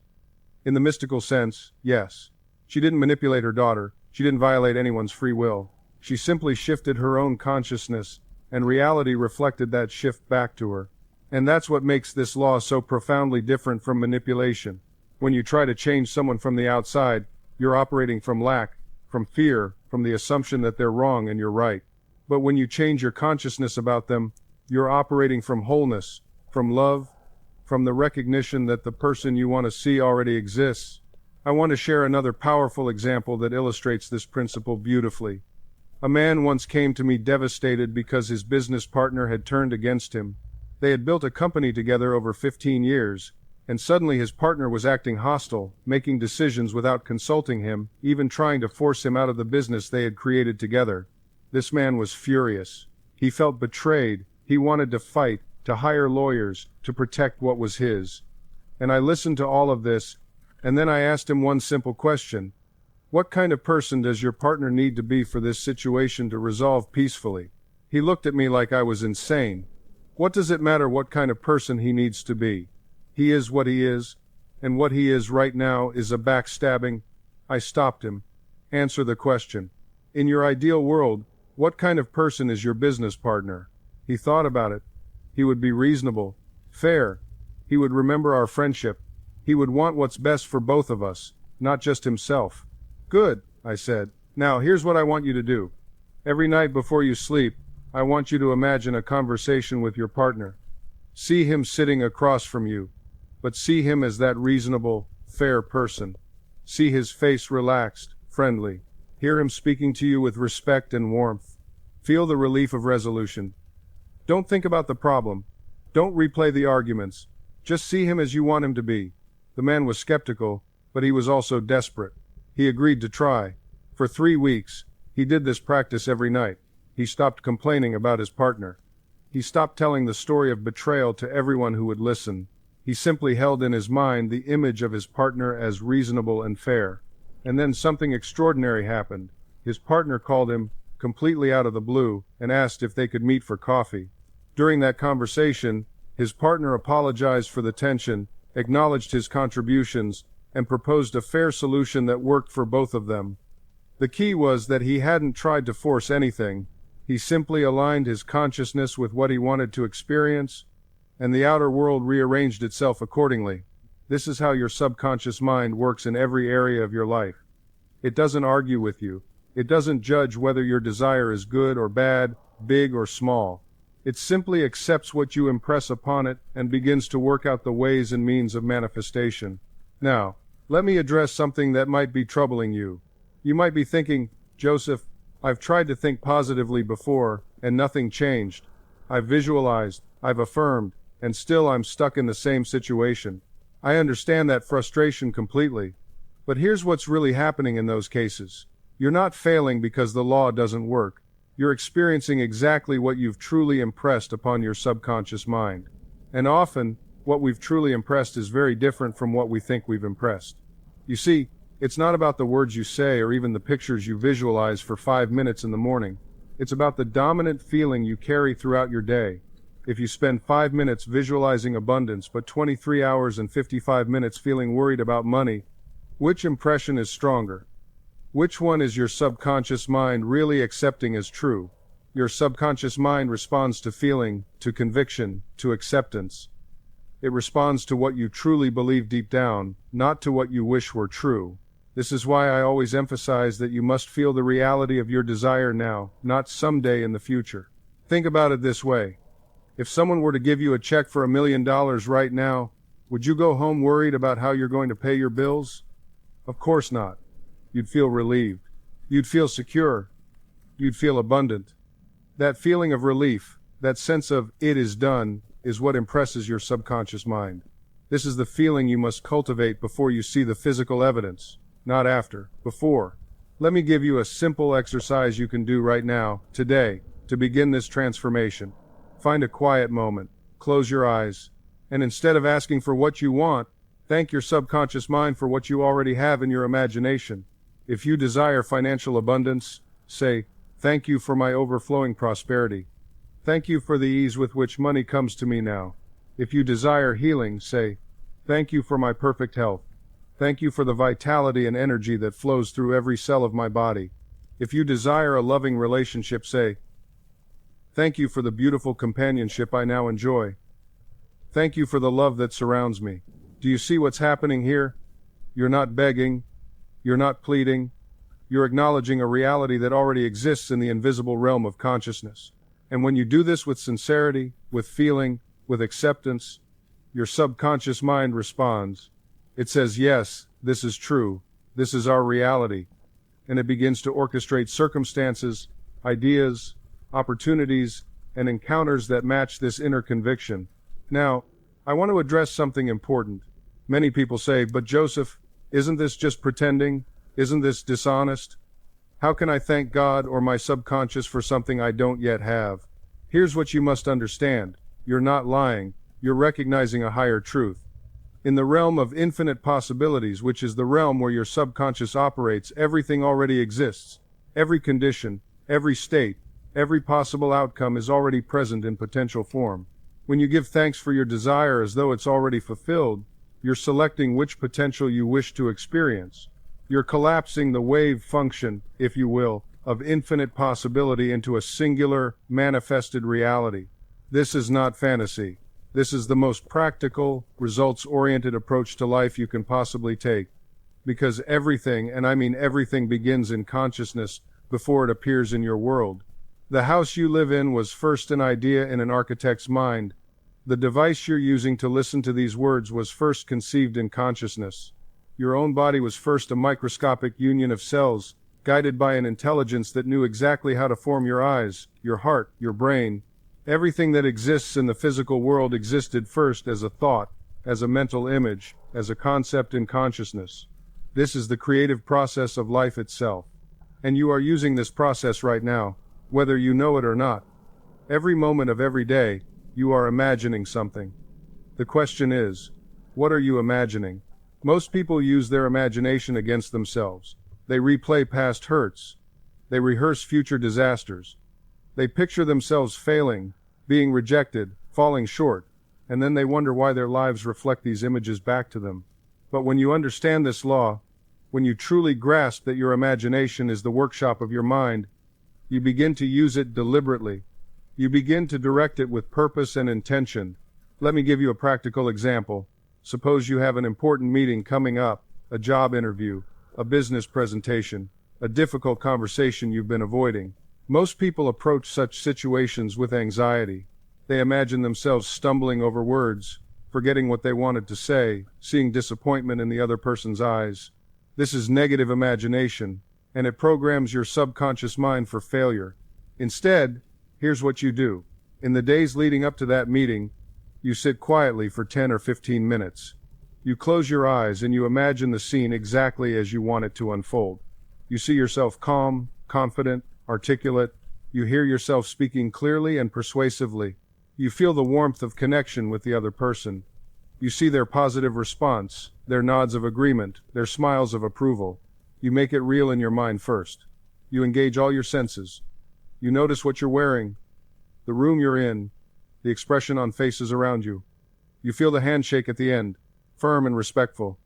In the mystical sense, yes. She didn't manipulate her daughter. She didn't violate anyone's free will. She simply shifted her own consciousness, and reality reflected that shift back to her. And that's what makes this law so profoundly different from manipulation. When you try to change someone from the outside, you're operating from lack, from fear, from the assumption that they're wrong and you're right. But when you change your consciousness about them, you're operating from wholeness, from love, from the recognition that the person you want to see already exists. I want to share another powerful example that illustrates this principle beautifully. A man once came to me devastated because his business partner had turned against him. They had built a company together over 15 years, and suddenly his partner was acting hostile, making decisions without consulting him, even trying to force him out of the business they had created together. This man was furious. He felt betrayed. He wanted to fight, to hire lawyers, to protect what was his. And I listened to all of this, and then I asked him one simple question. What kind of person does your partner need to be for this situation to resolve peacefully? He looked at me like I was insane. What does it matter what kind of person he needs to be? He is what he is, and what he is right now is a backstabbing. I stopped him. Answer the question. In your ideal world, what kind of person is your business partner? He thought about it. He would be reasonable, fair. He would remember our friendship. He would want what's best for both of us, not just himself. Good, I said. Now here's what I want you to do. Every night before you sleep, I want you to imagine a conversation with your partner. See him sitting across from you, but see him as that reasonable, fair person. See his face relaxed, friendly. Hear him speaking to you with respect and warmth. Feel the relief of resolution. Don't think about the problem. Don't replay the arguments. Just see him as you want him to be. The man was skeptical, but he was also desperate. He agreed to try. For 3 weeks, he did this practice every night. He stopped complaining about his partner. He stopped telling the story of betrayal to everyone who would listen. He simply held in his mind the image of his partner as reasonable and fair. And then something extraordinary happened. His partner called him, completely out of the blue, and asked if they could meet for coffee. During that conversation, his partner apologized for the tension, acknowledged his contributions, and proposed a fair solution that worked for both of them. The key was that he hadn't tried to force anything. He simply aligned his consciousness with what he wanted to experience, and the outer world rearranged itself accordingly. This is how your subconscious mind works in every area of your life. It doesn't argue with you. It doesn't judge whether your desire is good or bad, big or small. It simply accepts what you impress upon it and begins to work out the ways and means of manifestation. Now, let me address something that might be troubling you. You might be thinking, Joseph, I've tried to think positively before, and nothing changed. I've visualized, I've affirmed, and still I'm stuck in the same situation. I understand that frustration completely. But here's what's really happening in those cases. You're not failing because the law doesn't work. You're experiencing exactly what you've truly impressed upon your subconscious mind. And often, what we've truly impressed is very different from what we think we've impressed. You see, it's not about the words you say or even the pictures you visualize for 5 minutes in the morning. It's about the dominant feeling you carry throughout your day. If you spend 5 minutes visualizing abundance but 23 hours and 55 minutes feeling worried about money, which impression is stronger? Which one is your subconscious mind really accepting as true? Your subconscious mind responds to feeling, to conviction, to acceptance. It responds to what you truly believe deep down, not to what you wish were true. This is why I always emphasize that you must feel the reality of your desire now, not someday in the future. Think about it this way. If someone were to give you a check for $1 million right now, would you go home worried about how you're going to pay your bills? Of course not. You'd feel relieved. You'd feel secure. You'd feel abundant. That feeling of relief, that sense of "it is done," is what impresses your subconscious mind. This is the feeling you must cultivate before you see the physical evidence, not after, before. Let me give you a simple exercise you can do right now, today, to begin this transformation. Find a quiet moment, close your eyes, and instead of asking for what you want, thank your subconscious mind for what you already have in your imagination. If you desire financial abundance, say, "Thank you for my overflowing prosperity. Thank you for the ease with which money comes to me now." If you desire healing, say, "Thank you for my perfect health. Thank you for the vitality and energy that flows through every cell of my body." If you desire a loving relationship, say, "Thank you for the beautiful companionship I now enjoy. Thank you for the love that surrounds me." Do you see what's happening here? You're not begging. You're not pleading. You're acknowledging a reality that already exists in the invisible realm of consciousness. And when you do this with sincerity, with feeling, with acceptance, your subconscious mind responds. It says, "Yes, this is true. This is our reality." And it begins to orchestrate circumstances, ideas, opportunities, and encounters that match this inner conviction. Now, I want to address something important. Many people say, "But Joseph, isn't this just pretending? Isn't this dishonest? How can I thank God or my subconscious for something I don't yet have?" Here's what you must understand. You're not lying. You're recognizing a higher truth. In the realm of infinite possibilities, which is the realm where your subconscious operates, everything already exists. Every condition, every state, every possible outcome is already present in potential form. When you give thanks for your desire as though it's already fulfilled, you're selecting which potential you wish to experience. You're collapsing the wave function, if you will, of infinite possibility into a singular, manifested reality. This is not fantasy. This is the most practical, results-oriented approach to life you can possibly take. Because everything, and I mean everything, begins in consciousness before it appears in your world. The house you live in was first an idea in an architect's mind. The device you're using to listen to these words was first conceived in consciousness. Your own body was first a microscopic union of cells, guided by an intelligence that knew exactly how to form your eyes, your heart, your brain. Everything that exists in the physical world existed first as a thought, as a mental image, as a concept in consciousness. This is the creative process of life itself. And you are using this process right now, whether you know it or not. Every moment of every day, you are imagining something. The question is, what are you imagining? Most people use their imagination against themselves. They replay past hurts. They rehearse future disasters. They picture themselves failing, being rejected, falling short, and then they wonder why their lives reflect these images back to them. But when you understand this law, when you truly grasp that your imagination is the workshop of your mind, you begin to use it deliberately. You begin to direct it with purpose and intention. Let me give you a practical example. Suppose you have an important meeting coming up, a job interview, a business presentation, a difficult conversation you've been avoiding. Most people approach such situations with anxiety. They imagine themselves stumbling over words, forgetting what they wanted to say, seeing disappointment in the other person's eyes. This is negative imagination, and it programs your subconscious mind for failure. Instead, here's what you do. In the days leading up to that meeting, you sit quietly for 10 or 15 minutes. You close your eyes and you imagine the scene exactly as you want it to unfold. You see yourself calm, confident, articulate. You hear yourself speaking clearly and persuasively. You feel the warmth of connection with the other person. You see their positive response, their nods of agreement, their smiles of approval. You make it real in your mind first. You engage all your senses. You notice what you're wearing, the room you're in, the expression on faces around you. You feel the handshake at the end, firm and respectful.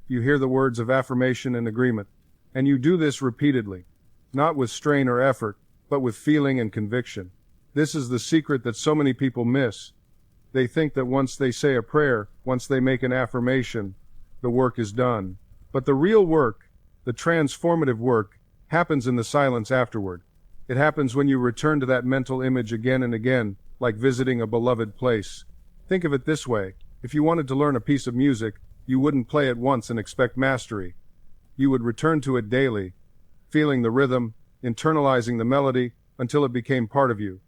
You hear the words of affirmation and agreement. And you do this repeatedly, not with strain or effort, but with feeling and conviction. This is the secret that so many people miss. They think that once they say a prayer, once they make an affirmation, the work is done. But the real work, the transformative work, happens in the silence afterward. It happens when you return to that mental image again and again, like visiting a beloved place. Think of it this way: if you wanted to learn a piece of music, you wouldn't play it once and expect mastery. You would return to it daily, feeling the rhythm, internalizing the melody, until it became part of you.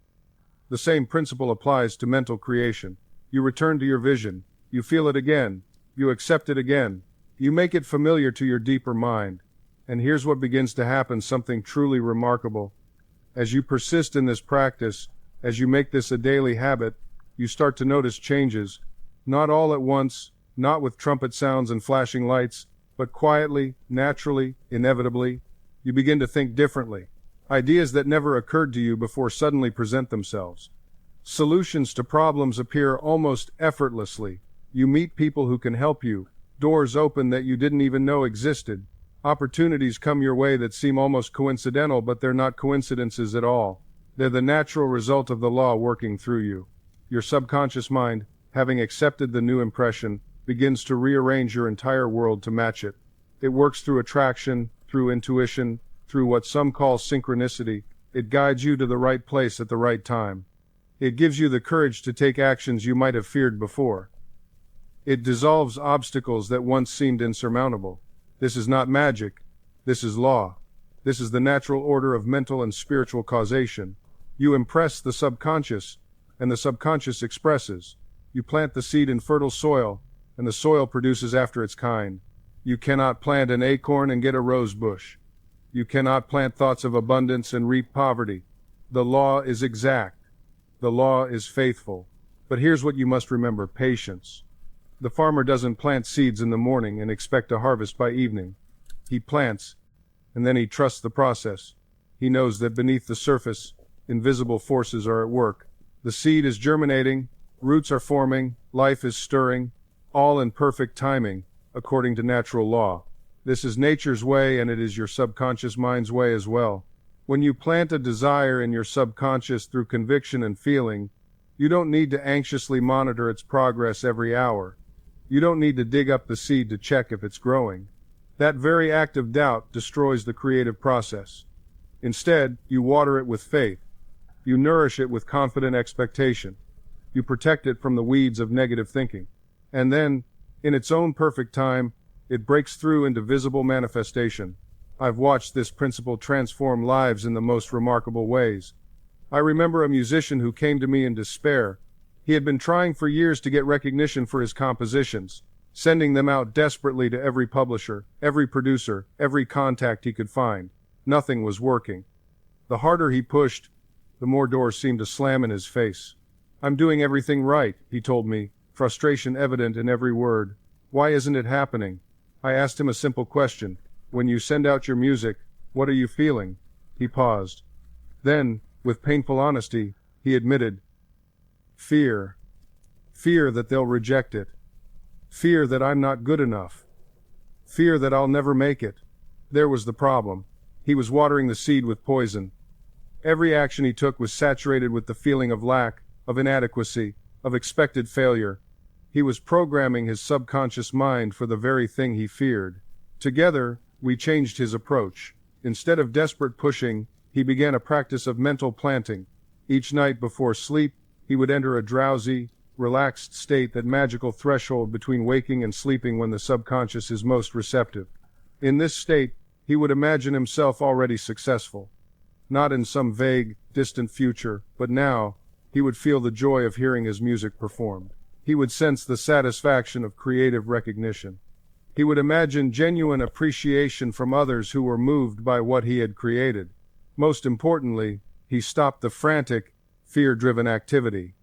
The same principle applies to mental creation. You return to your vision, you feel it again, you accept it again, you make it familiar to your deeper mind. And here's what begins to happen, something truly remarkable. As you persist in this practice, as you make this a daily habit, you start to notice changes, not all at once, not with trumpet sounds and flashing lights, but quietly, naturally, inevitably. You begin to think differently. Ideas that never occurred to you before suddenly present themselves. Solutions to problems appear almost effortlessly. You meet people who can help you. Doors open that you didn't even know existed. Opportunities come your way that seem almost coincidental, but they're not coincidences at all. They're the natural result of the law working through you. Your subconscious mind, having accepted the new impression, begins to rearrange your entire world to match it. It works through attraction, through intuition, through what some call synchronicity. It guides you to the right place at the right time. It gives you the courage to take actions you might have feared before. It dissolves obstacles that once seemed insurmountable. This is not magic. This is law. This is the natural order of mental and spiritual causation. You impress the subconscious, and the subconscious expresses. You plant the seed in fertile soil, and the soil produces after its kind. You cannot plant an acorn and get a rose bush. You cannot plant thoughts of abundance and reap poverty. The law is exact. The law is faithful. But here's what you must remember: patience. The farmer doesn't plant seeds in the morning and expect a harvest by evening. He plants, and then he trusts the process. He knows that beneath the surface, invisible forces are at work. The seed is germinating, roots are forming, life is stirring, all in perfect timing, according to natural law. This is nature's way, and it is your subconscious mind's way as well. When you plant a desire in your subconscious through conviction and feeling, you don't need to anxiously monitor its progress every hour. You don't need to dig up the seed to check if it's growing. That very act of doubt destroys the creative process. Instead, you water it with faith. You nourish it with confident expectation. You protect it from the weeds of negative thinking. And then, in its own perfect time, it breaks through into visible manifestation. I've watched this principle transform lives in the most remarkable ways. I remember a musician who came to me in despair. He had been trying for years to get recognition for his compositions, sending them out desperately to every publisher, every producer, every contact he could find. Nothing was working. The harder he pushed, the more doors seemed to slam in his face. "I'm doing everything right," he told me, frustration evident in every word. "Why isn't it happening?" I asked him a simple question. "When you send out your music, what are you feeling?" He paused. Then, with painful honesty, he admitted, "Fear. Fear that they'll reject it. Fear that I'm not good enough. Fear that I'll never make it." There was the problem. He was watering the seed with poison. Every action he took was saturated with the feeling of lack, of inadequacy, of expected failure. He was programming his subconscious mind for the very thing he feared. Together, we changed his approach. Instead of desperate pushing, he began a practice of mental planting. Each night before sleep, he would enter a drowsy, relaxed state, that magical threshold between waking and sleeping when the subconscious is most receptive. In this state, he would imagine himself already successful. Not in some vague, distant future, but now, he would feel the joy of hearing his music performed. He would sense the satisfaction of creative recognition. He would imagine genuine appreciation from others who were moved by what he had created. Most importantly, he stopped the frantic, fear-driven activity.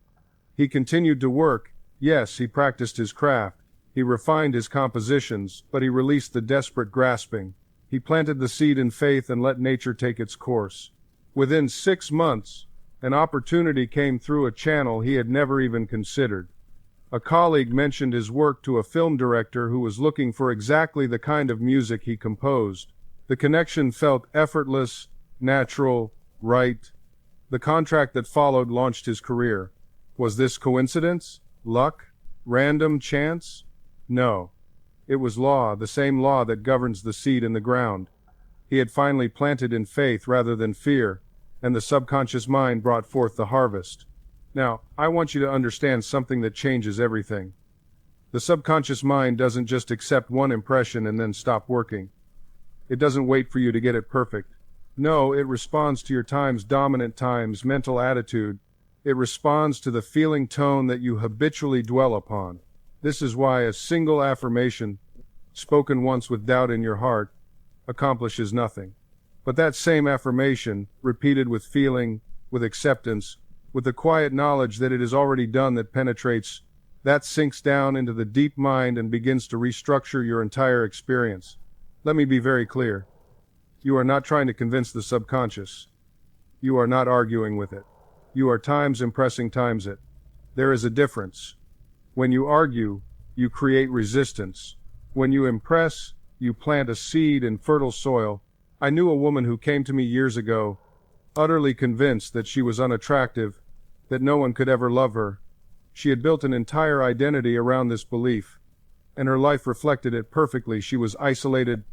He continued to work. Yes, he practiced his craft. He refined his compositions, but he released the desperate grasping. He planted the seed in faith and let nature take its course. Within 6 months, an opportunity came through a channel he had never even considered. A colleague mentioned his work to a film director who was looking for exactly the kind of music he composed. The connection felt effortless, natural, right. The contract that followed launched his career. Was this coincidence? Luck? Random chance? No. It was law, the same law that governs the seed in the ground. He had finally planted in faith rather than fear, and the subconscious mind brought forth the harvest. Now, I want you to understand something that changes everything. The subconscious mind doesn't just accept one impression and then stop working. It doesn't wait for you to get it perfect. No, it responds to your dominant mental attitude. It responds to the feeling tone that you habitually dwell upon. This is why a single affirmation, spoken once with doubt in your heart, accomplishes nothing. But that same affirmation, repeated with feeling, with acceptance, with the quiet knowledge that it is already done that penetrates, that sinks down into the deep mind and begins to restructure your entire experience. Let me be very clear. You are not trying to convince the subconscious. You are not arguing with it. You are impressing it. There is a difference. When you argue, you create resistance. When you impress, you plant a seed in fertile soil. I knew a woman who came to me years ago, utterly convinced that she was unattractive, that no one could ever love her. She had built an entire identity around this belief, and her life reflected it perfectly. She was isolated,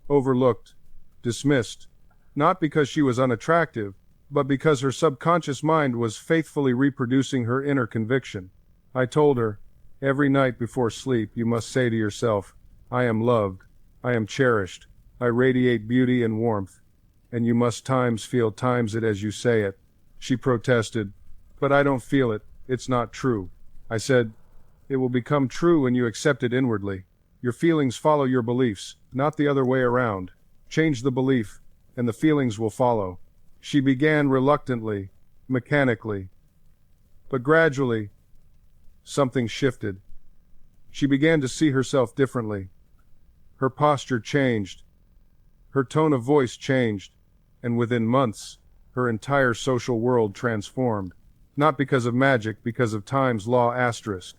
overlooked, dismissed, not because she was unattractive, but because her subconscious mind was faithfully reproducing her inner conviction. I told her, every night before sleep you must say to yourself, I am loved, I am cherished, I radiate beauty and warmth, and you must feel it as you say it. She protested, but I don't feel it, it's not true. I said, it will become true when you accept it inwardly. Your feelings follow your beliefs, not the other way around. Change the belief, and the feelings will follow. She began reluctantly, mechanically. But gradually, something shifted. She began to see herself differently. Her posture changed. Her tone of voice changed. And within months, her entire social world transformed. Not because of magic, because of time's law asterisk.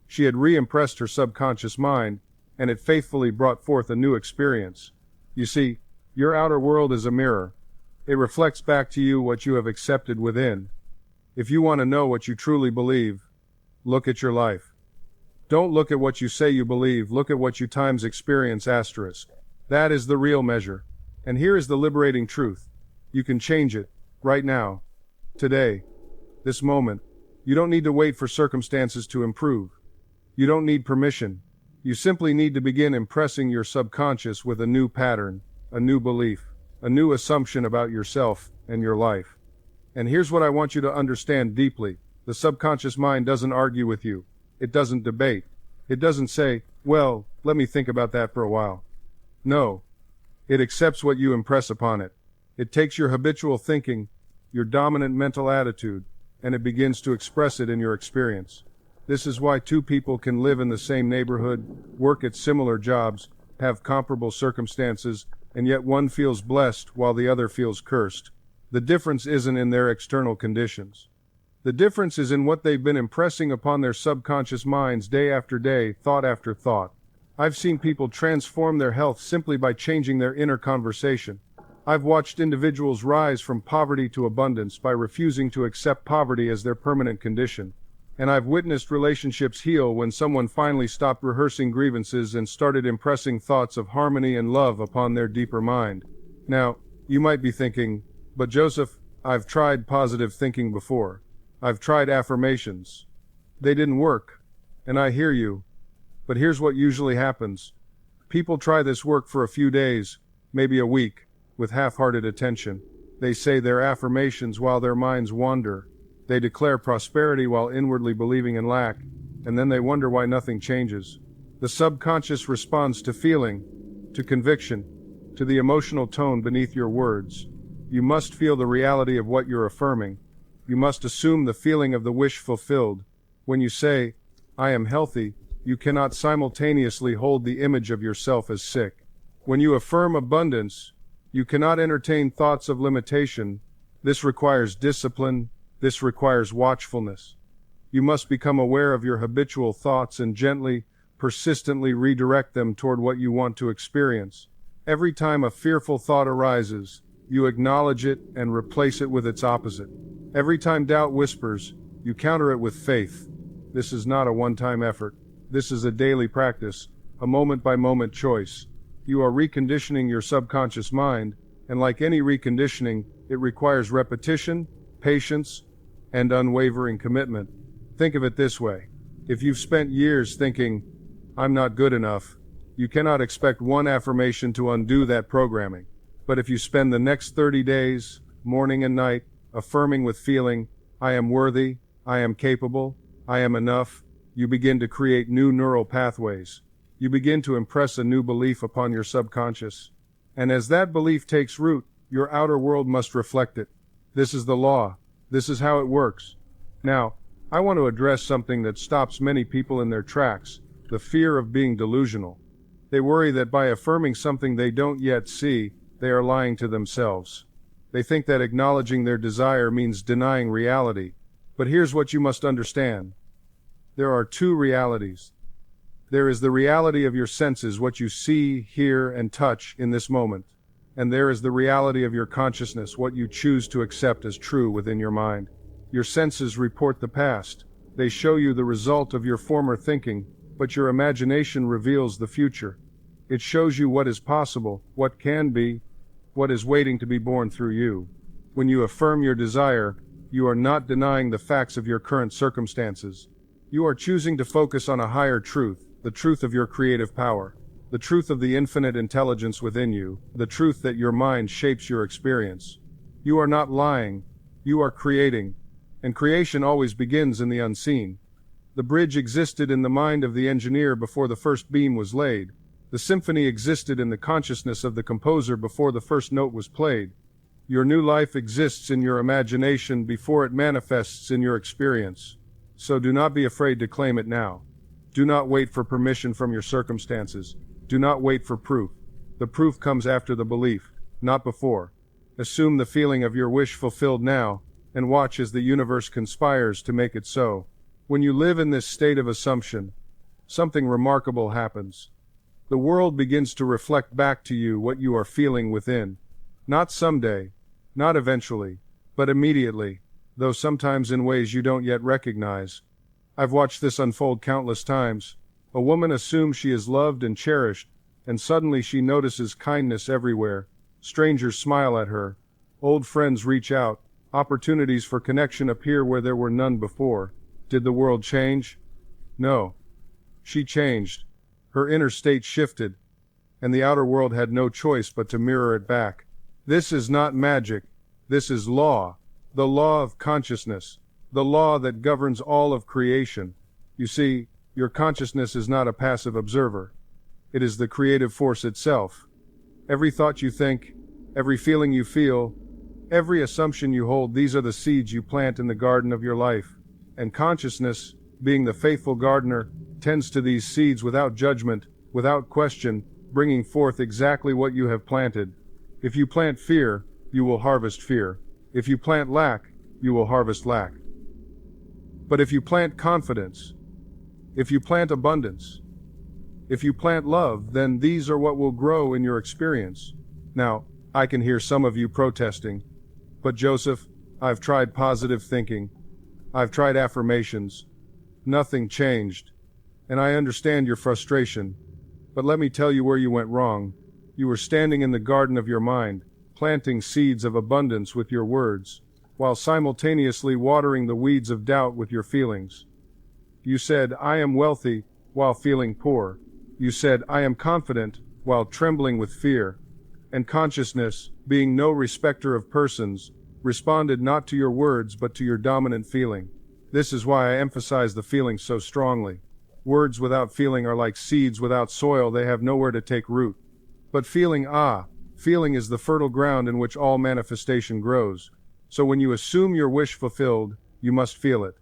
She had re-impressed her subconscious mind, and it faithfully brought forth a new experience. You see, your outer world is a mirror. It reflects back to you what you have accepted within. If you want to know what you truly believe, look at your life. Don't look at what you say you believe, look at what you experience asterisk. That is the real measure. And here is the liberating truth. You can change it, right now, today, this moment. You don't need to wait for circumstances to improve. You don't need permission. You simply need to begin impressing your subconscious with a new pattern, a new belief, a new assumption about yourself and your life. And here's what I want you to understand deeply. The subconscious mind doesn't argue with you. It doesn't debate. It doesn't say, well, let me think about that for a while. No. It accepts what you impress upon it. It takes your habitual thinking, your dominant mental attitude, and it begins to express it in your experience. This is why two people can live in the same neighborhood, work at similar jobs, have comparable circumstances, and yet one feels blessed while the other feels cursed. The difference isn't in their external conditions. The difference is in what they've been impressing upon their subconscious minds day after day, thought after thought. I've seen people transform their health simply by changing their inner conversation. I've watched individuals rise from poverty to abundance by refusing to accept poverty as their permanent condition. And I've witnessed relationships heal when someone finally stopped rehearsing grievances and started impressing thoughts of harmony and love upon their deeper mind. Now, you might be thinking, but Joseph, I've tried positive thinking before. I've tried affirmations. They didn't work. And I hear you. But here's what usually happens. People try this work for a few days, maybe a week, with half-hearted attention. They say their affirmations while their minds wander. They declare prosperity while inwardly believing in lack, and then they wonder why nothing changes. The subconscious responds to feeling, to conviction, to the emotional tone beneath your words. You must feel the reality of what you're affirming. You must assume the feeling of the wish fulfilled. When you say, I am healthy, you cannot simultaneously hold the image of yourself as sick. When you affirm abundance, you cannot entertain thoughts of limitation. This requires discipline. This requires watchfulness. You must become aware of your habitual thoughts and gently, persistently redirect them toward what you want to experience. Every time a fearful thought arises, you acknowledge it and replace it with its opposite. Every time doubt whispers, you counter it with faith. This is not a one-time effort. This is a daily practice, a moment-by-moment choice. You are reconditioning your subconscious mind, and like any reconditioning, it requires repetition, patience, and unwavering commitment. Think of it this way. If you've spent years thinking, "I'm not good enough," you cannot expect one affirmation to undo that programming. But if you spend the next 30 days, morning and night, affirming with feeling, "I am worthy, I am capable, I am enough," you begin to create new neural pathways. You begin to impress a new belief upon your subconscious. And as that belief takes root, your outer world must reflect it. This is the law. This is how it works. Now, I want to address something that stops many people in their tracks, the fear of being delusional. They worry that by affirming something they don't yet see, they are lying to themselves. They think that acknowledging their desire means denying reality. But here's what you must understand. There are two realities. There is the reality of your senses, what you see, hear, and touch in this moment. And there is the reality of your consciousness, what you choose to accept as true within your mind. Your senses report the past. They show you the result of your former thinking, but your imagination reveals the future. It shows you what is possible, what can be, what is waiting to be born through you. When you affirm your desire, you are not denying the facts of your current circumstances. You are choosing to focus on a higher truth, the truth of your creative power, the truth of the infinite intelligence within you, the truth that your mind shapes your experience. You are not lying, you are creating, and creation always begins in the unseen. The bridge existed in the mind of the engineer before the first beam was laid. The symphony existed in the consciousness of the composer before the first note was played. Your new life exists in your imagination before it manifests in your experience. So do not be afraid to claim it now. Do not wait for permission from your circumstances. Do not wait for proof. The proof comes after the belief, not before. Assume the feeling of your wish fulfilled now, and watch as the universe conspires to make it so. When you live in this state of assumption, something remarkable happens. The world begins to reflect back to you what you are feeling within. Not someday, not eventually, but immediately, though sometimes in ways you don't yet recognize. I've watched this unfold countless times. A woman assumes she is loved and cherished, and suddenly she notices kindness everywhere. Strangers smile at her. Old friends reach out. Opportunities for connection appear where there were none before. Did the world change? No. She changed. Her inner state shifted, and the outer world had no choice but to mirror it back. This is not magic. This is law. The law of consciousness. The law that governs all of creation. You see, your consciousness is not a passive observer. It is the creative force itself. Every thought you think, every feeling you feel, every assumption you hold, these are the seeds you plant in the garden of your life. And consciousness, being the faithful gardener, tends to these seeds without judgment, without question, bringing forth exactly what you have planted. If you plant fear, you will harvest fear. If you plant lack, you will harvest lack. But if you plant confidence, if you plant abundance, if you plant love, then these are what will grow in your experience. Now, I can hear some of you protesting, "But Joseph, I've tried positive thinking. I've tried affirmations. Nothing changed. And I understand your frustration. But let me tell you where you went wrong. You were standing in the garden of your mind, planting seeds of abundance with your words, while simultaneously watering the weeds of doubt with your feelings. You said, 'I am wealthy,' while feeling poor. You said, 'I am confident,' while trembling with fear. And consciousness, being no respecter of persons, responded not to your words but to your dominant feeling. This is why I emphasize the feeling so strongly. Words without feeling are like seeds without soil, they have nowhere to take root. But feeling is the fertile ground in which all manifestation grows. So when you assume your wish fulfilled, you must feel it.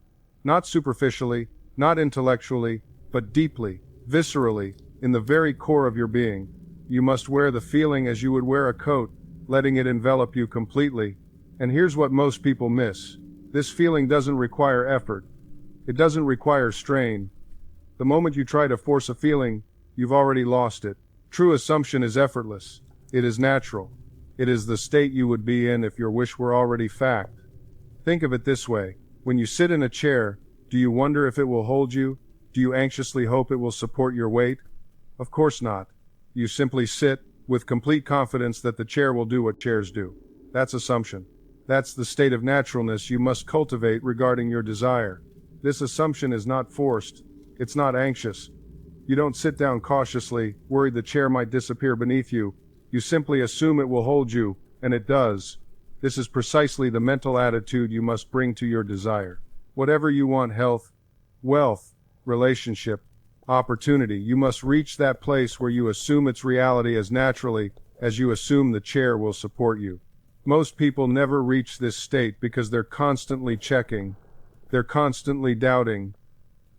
Not superficially, not intellectually, but deeply, viscerally, in the very core of your being. You must wear the feeling as you would wear a coat, letting it envelop you completely. And here's what most people miss. This feeling doesn't require effort. It doesn't require strain. The moment you try to force a feeling, you've already lost it. True assumption is effortless. It is natural. It is the state you would be in if your wish were already fact. Think of it this way. When you sit in a chair, Do you wonder if it will hold you? Do you anxiously hope it will support your weight? Of course not. You simply sit, with complete confidence that the chair will do what chairs do. That's assumption. That's the state of naturalness you must cultivate regarding your desire. This assumption is not forced. It's not anxious. You don't sit down cautiously, worried the chair might disappear beneath you. You simply assume it will hold you, and it does. This is precisely the mental attitude you must bring to your desire. Whatever you want, health, wealth, relationship, opportunity, you must reach that place where you assume its reality as naturally as you assume the chair will support you. Most people never reach this state because they're constantly checking. They're constantly doubting.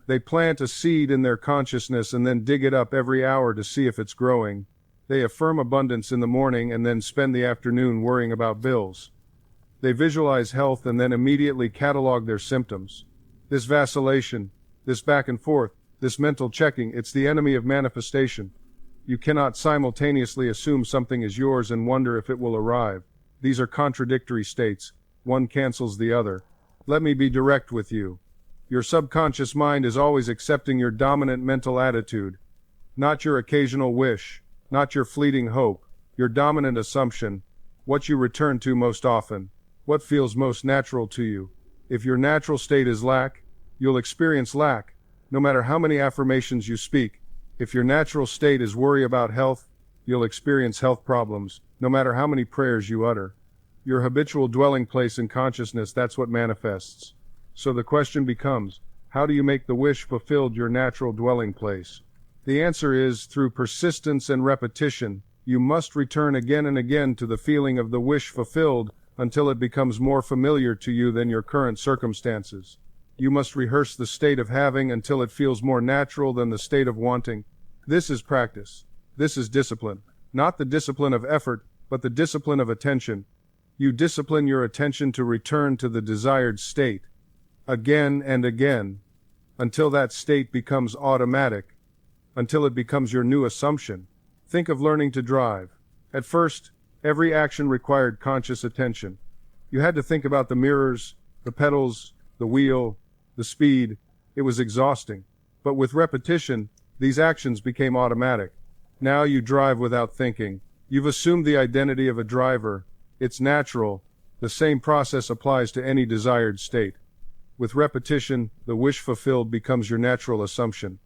They plant a seed in their consciousness and then dig it up every hour to see if it's growing. They affirm abundance in the morning and then spend the afternoon worrying about bills. They visualize health and then immediately catalog their symptoms. This vacillation, this back and forth, this mental checking, it's the enemy of manifestation. You cannot simultaneously assume something is yours and wonder if it will arrive. These are contradictory states. One cancels the other. Let me be direct with you. Your subconscious mind is always accepting your dominant mental attitude, not your occasional wish, not your fleeting hope, your dominant assumption, what you return to most often, what feels most natural to you. If your natural state is lack, you'll experience lack, no matter how many affirmations you speak. If your natural state is worry about health, you'll experience health problems, no matter how many prayers you utter. Your habitual dwelling place in consciousness, that's what manifests. So the question becomes, how do you make the wish fulfilled your natural dwelling place? The answer is, through persistence and repetition. You must return again and again to the feeling of the wish fulfilled until it becomes more familiar to you than your current circumstances. You must rehearse the state of having until it feels more natural than the state of wanting. This is practice. This is discipline. Not the discipline of effort, but the discipline of attention. You discipline your attention to return to the desired state, again and again, until that state becomes automatic, until it becomes your new assumption. Think of learning to drive. At first, every action required conscious attention. You had to think about the mirrors, the pedals, the wheel, the speed. It was exhausting. But with repetition, these actions became automatic. Now you drive without thinking. You've assumed the identity of a driver. It's natural. The same process applies to any desired state. With repetition, the wish fulfilled becomes your natural assumption.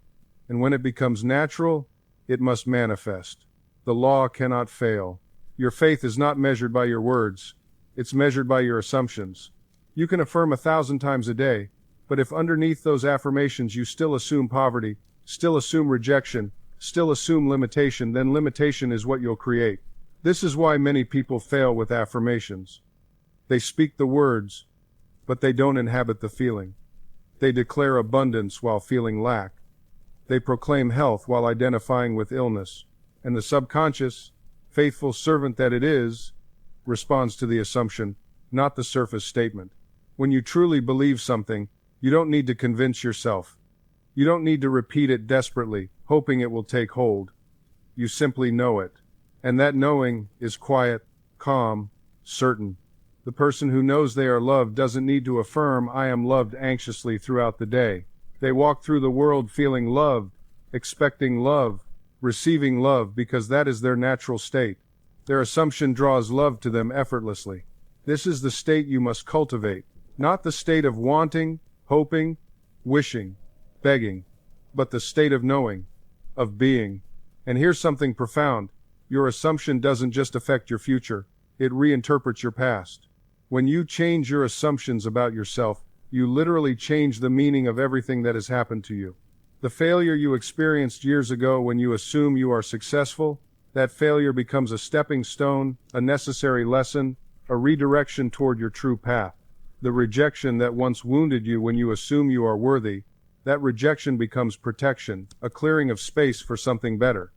And when it becomes natural, it must manifest. The law cannot fail. Your faith is not measured by your words. It's measured by your assumptions. You can affirm 1,000 times a day, but if underneath those affirmations you still assume poverty, still assume rejection, still assume limitation, then limitation is what you'll create. This is why many people fail with affirmations. They speak the words, but they don't inhabit the feeling. They declare abundance while feeling lack. They proclaim health while identifying with illness. And the subconscious, faithful servant that it is, responds to the assumption, not the surface statement. When you truly believe something, you don't need to convince yourself. You don't need to repeat it desperately, hoping it will take hold. You simply know it. And that knowing is quiet, calm, certain. The person who knows they are loved doesn't need to affirm, "I am loved," anxiously throughout the day. They walk through the world feeling loved, expecting love, receiving love, because that is their natural state. Their assumption draws love to them effortlessly. This is the state you must cultivate, not the state of wanting, hoping, wishing, begging, but the state of knowing, of being. And here's something profound. Your assumption doesn't just affect your future, it reinterprets your past. When you change your assumptions about yourself, you literally change the meaning of everything that has happened to you. The failure you experienced years ago when you assume you are successful, that failure becomes a stepping stone, a necessary lesson, a redirection toward your true path. The rejection that once wounded you when you assume you are worthy, that rejection becomes protection, a clearing of space for something better.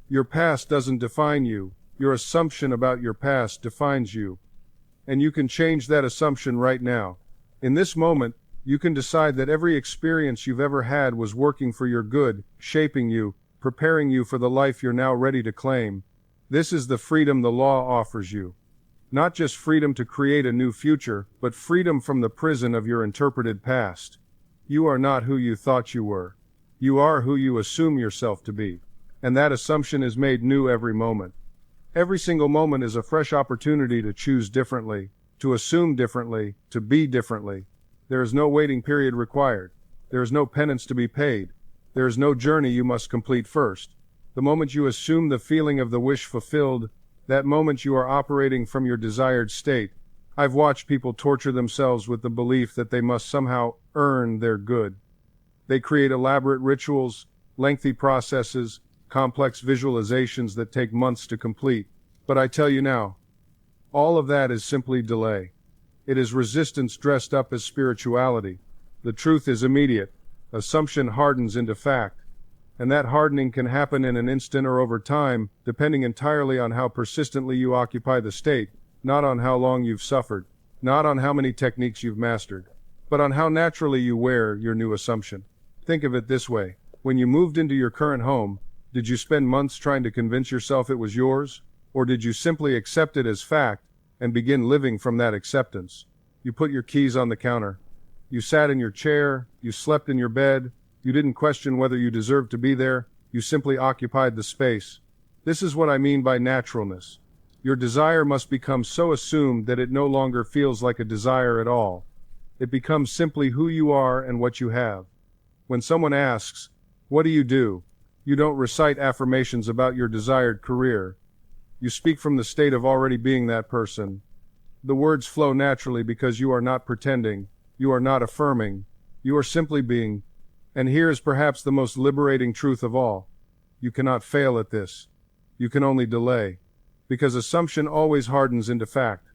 Your past doesn't define you. Your assumption about your past defines you. And you can change that assumption right now. In this moment, you can decide that every experience you've ever had was working for your good, shaping you, preparing you for the life you're now ready to claim. This is the freedom the law offers you. Not just freedom to create a new future, but freedom from the prison of your interpreted past. You are not who you thought you were. You are who you assume yourself to be. And that assumption is made new every moment. Every single moment is a fresh opportunity to choose differently, to assume differently, to be differently. There is no waiting period required. There is no penance to be paid. There is no journey you must complete first. The moment you assume the feeling of the wish fulfilled, that moment you are operating from your desired state. I've watched people torture themselves with the belief that they must somehow earn their good. They create elaborate rituals, lengthy processes, complex visualizations that take months to complete. But I tell you now, all of that is simply delay. It is resistance dressed up as spirituality. The truth is immediate. Assumption hardens into fact. And that hardening can happen in an instant or over time, depending entirely on how persistently you occupy the state, not on how long you've suffered, not on how many techniques you've mastered, but on how naturally you wear your new assumption. Think of it this way. When you moved into your current home, did you spend months trying to convince yourself it was yours? Or did you simply accept it as fact and begin living from that acceptance? You put your keys on the counter. You sat in your chair. You slept in your bed. You didn't question whether you deserved to be there. You simply occupied the space. This is what I mean by naturalness. Your desire must become so assumed that it no longer feels like a desire at all. It becomes simply who you are and what you have. When someone asks, "What do?" you don't recite affirmations about your desired career. You speak from the state of already being that person. The words flow naturally because you are not pretending, you are not affirming, you are simply being. And here is perhaps the most liberating truth of all. You cannot fail at this. You can only delay. Because assumption always hardens into fact.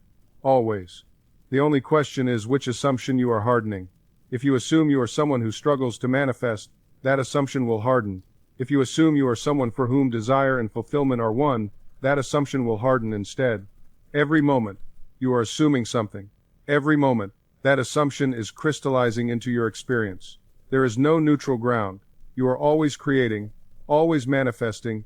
Always. The only question is which assumption you are hardening. If you assume you are someone who struggles to manifest, that assumption will harden. If you assume you are someone for whom desire and fulfillment are one, that assumption will harden instead. Every moment, you are assuming something. Every moment, that assumption is crystallizing into your experience. There is no neutral ground. You are always creating, always manifesting,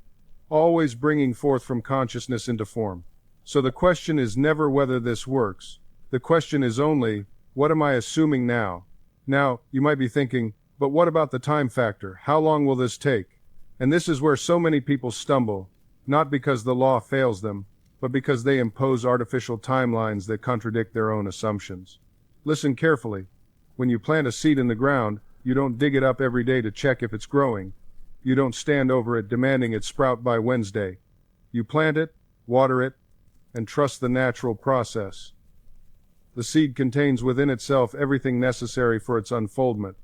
always bringing forth from consciousness into form. So the question is never whether this works. The question is only, what am I assuming now? Now, you might be thinking, but what about the time factor? How long will this take? And this is where so many people stumble, not because the law fails them, but because they impose artificial timelines that contradict their own assumptions. Listen carefully. When you plant a seed in the ground, you don't dig it up every day to check if it's growing. You don't stand over it demanding it sprout by Wednesday. You plant it, water it, and trust the natural process. The seed contains within itself everything necessary for its unfoldment.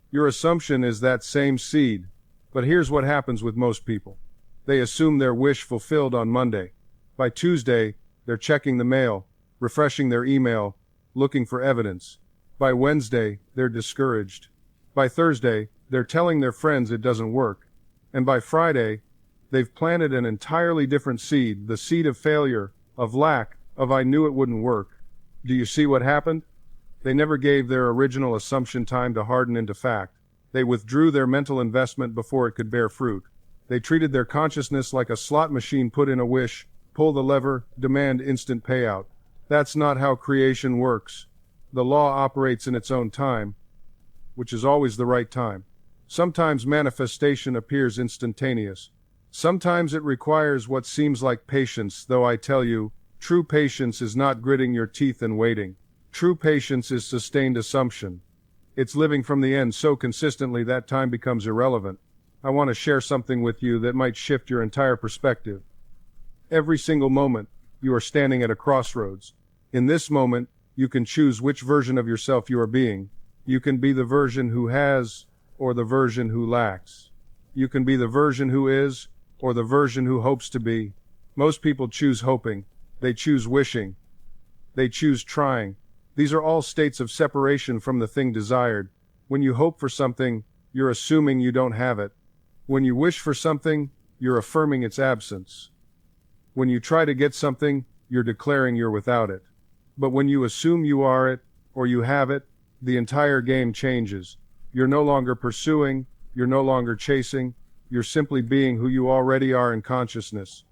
Your assumption is that same seed, but here's what happens with most people. They assume their wish fulfilled on Monday. By Tuesday, they're checking the mail, refreshing their email, looking for evidence. By Wednesday, they're discouraged. By Thursday, they're telling their friends it doesn't work. And by Friday, they've planted an entirely different seed, the seed of failure, of lack, of "I knew it wouldn't work." Do you see what happened? They never gave their original assumption time to harden into fact. They withdrew their mental investment before it could bear fruit. They treated their consciousness like a slot machine. Put in a wish, pull the lever, demand instant payout. That's not how creation works. The law operates in its own time, which is always the right time. Sometimes manifestation appears instantaneous. Sometimes it requires what seems like patience, though I tell you, true patience is not gritting your teeth and waiting. True patience is sustained assumption. It's living from the end so consistently that time becomes irrelevant. I want to share something with you that might shift your entire perspective. Every single moment, you are standing at a crossroads. In this moment, you can choose which version of yourself you are being. You can be the version who has, or the version who lacks. You can be the version who is, or the version who hopes to be. Most people choose hoping. They choose wishing. They choose trying. These are all states of separation from the thing desired. When you hope for something, you're assuming you don't have it. When you wish for something, you're affirming its absence. When you try to get something, you're declaring you're without it. But when you assume you are it, or you have it, the entire game changes. You're no longer pursuing, you're no longer chasing, you're simply being who you already are in consciousness.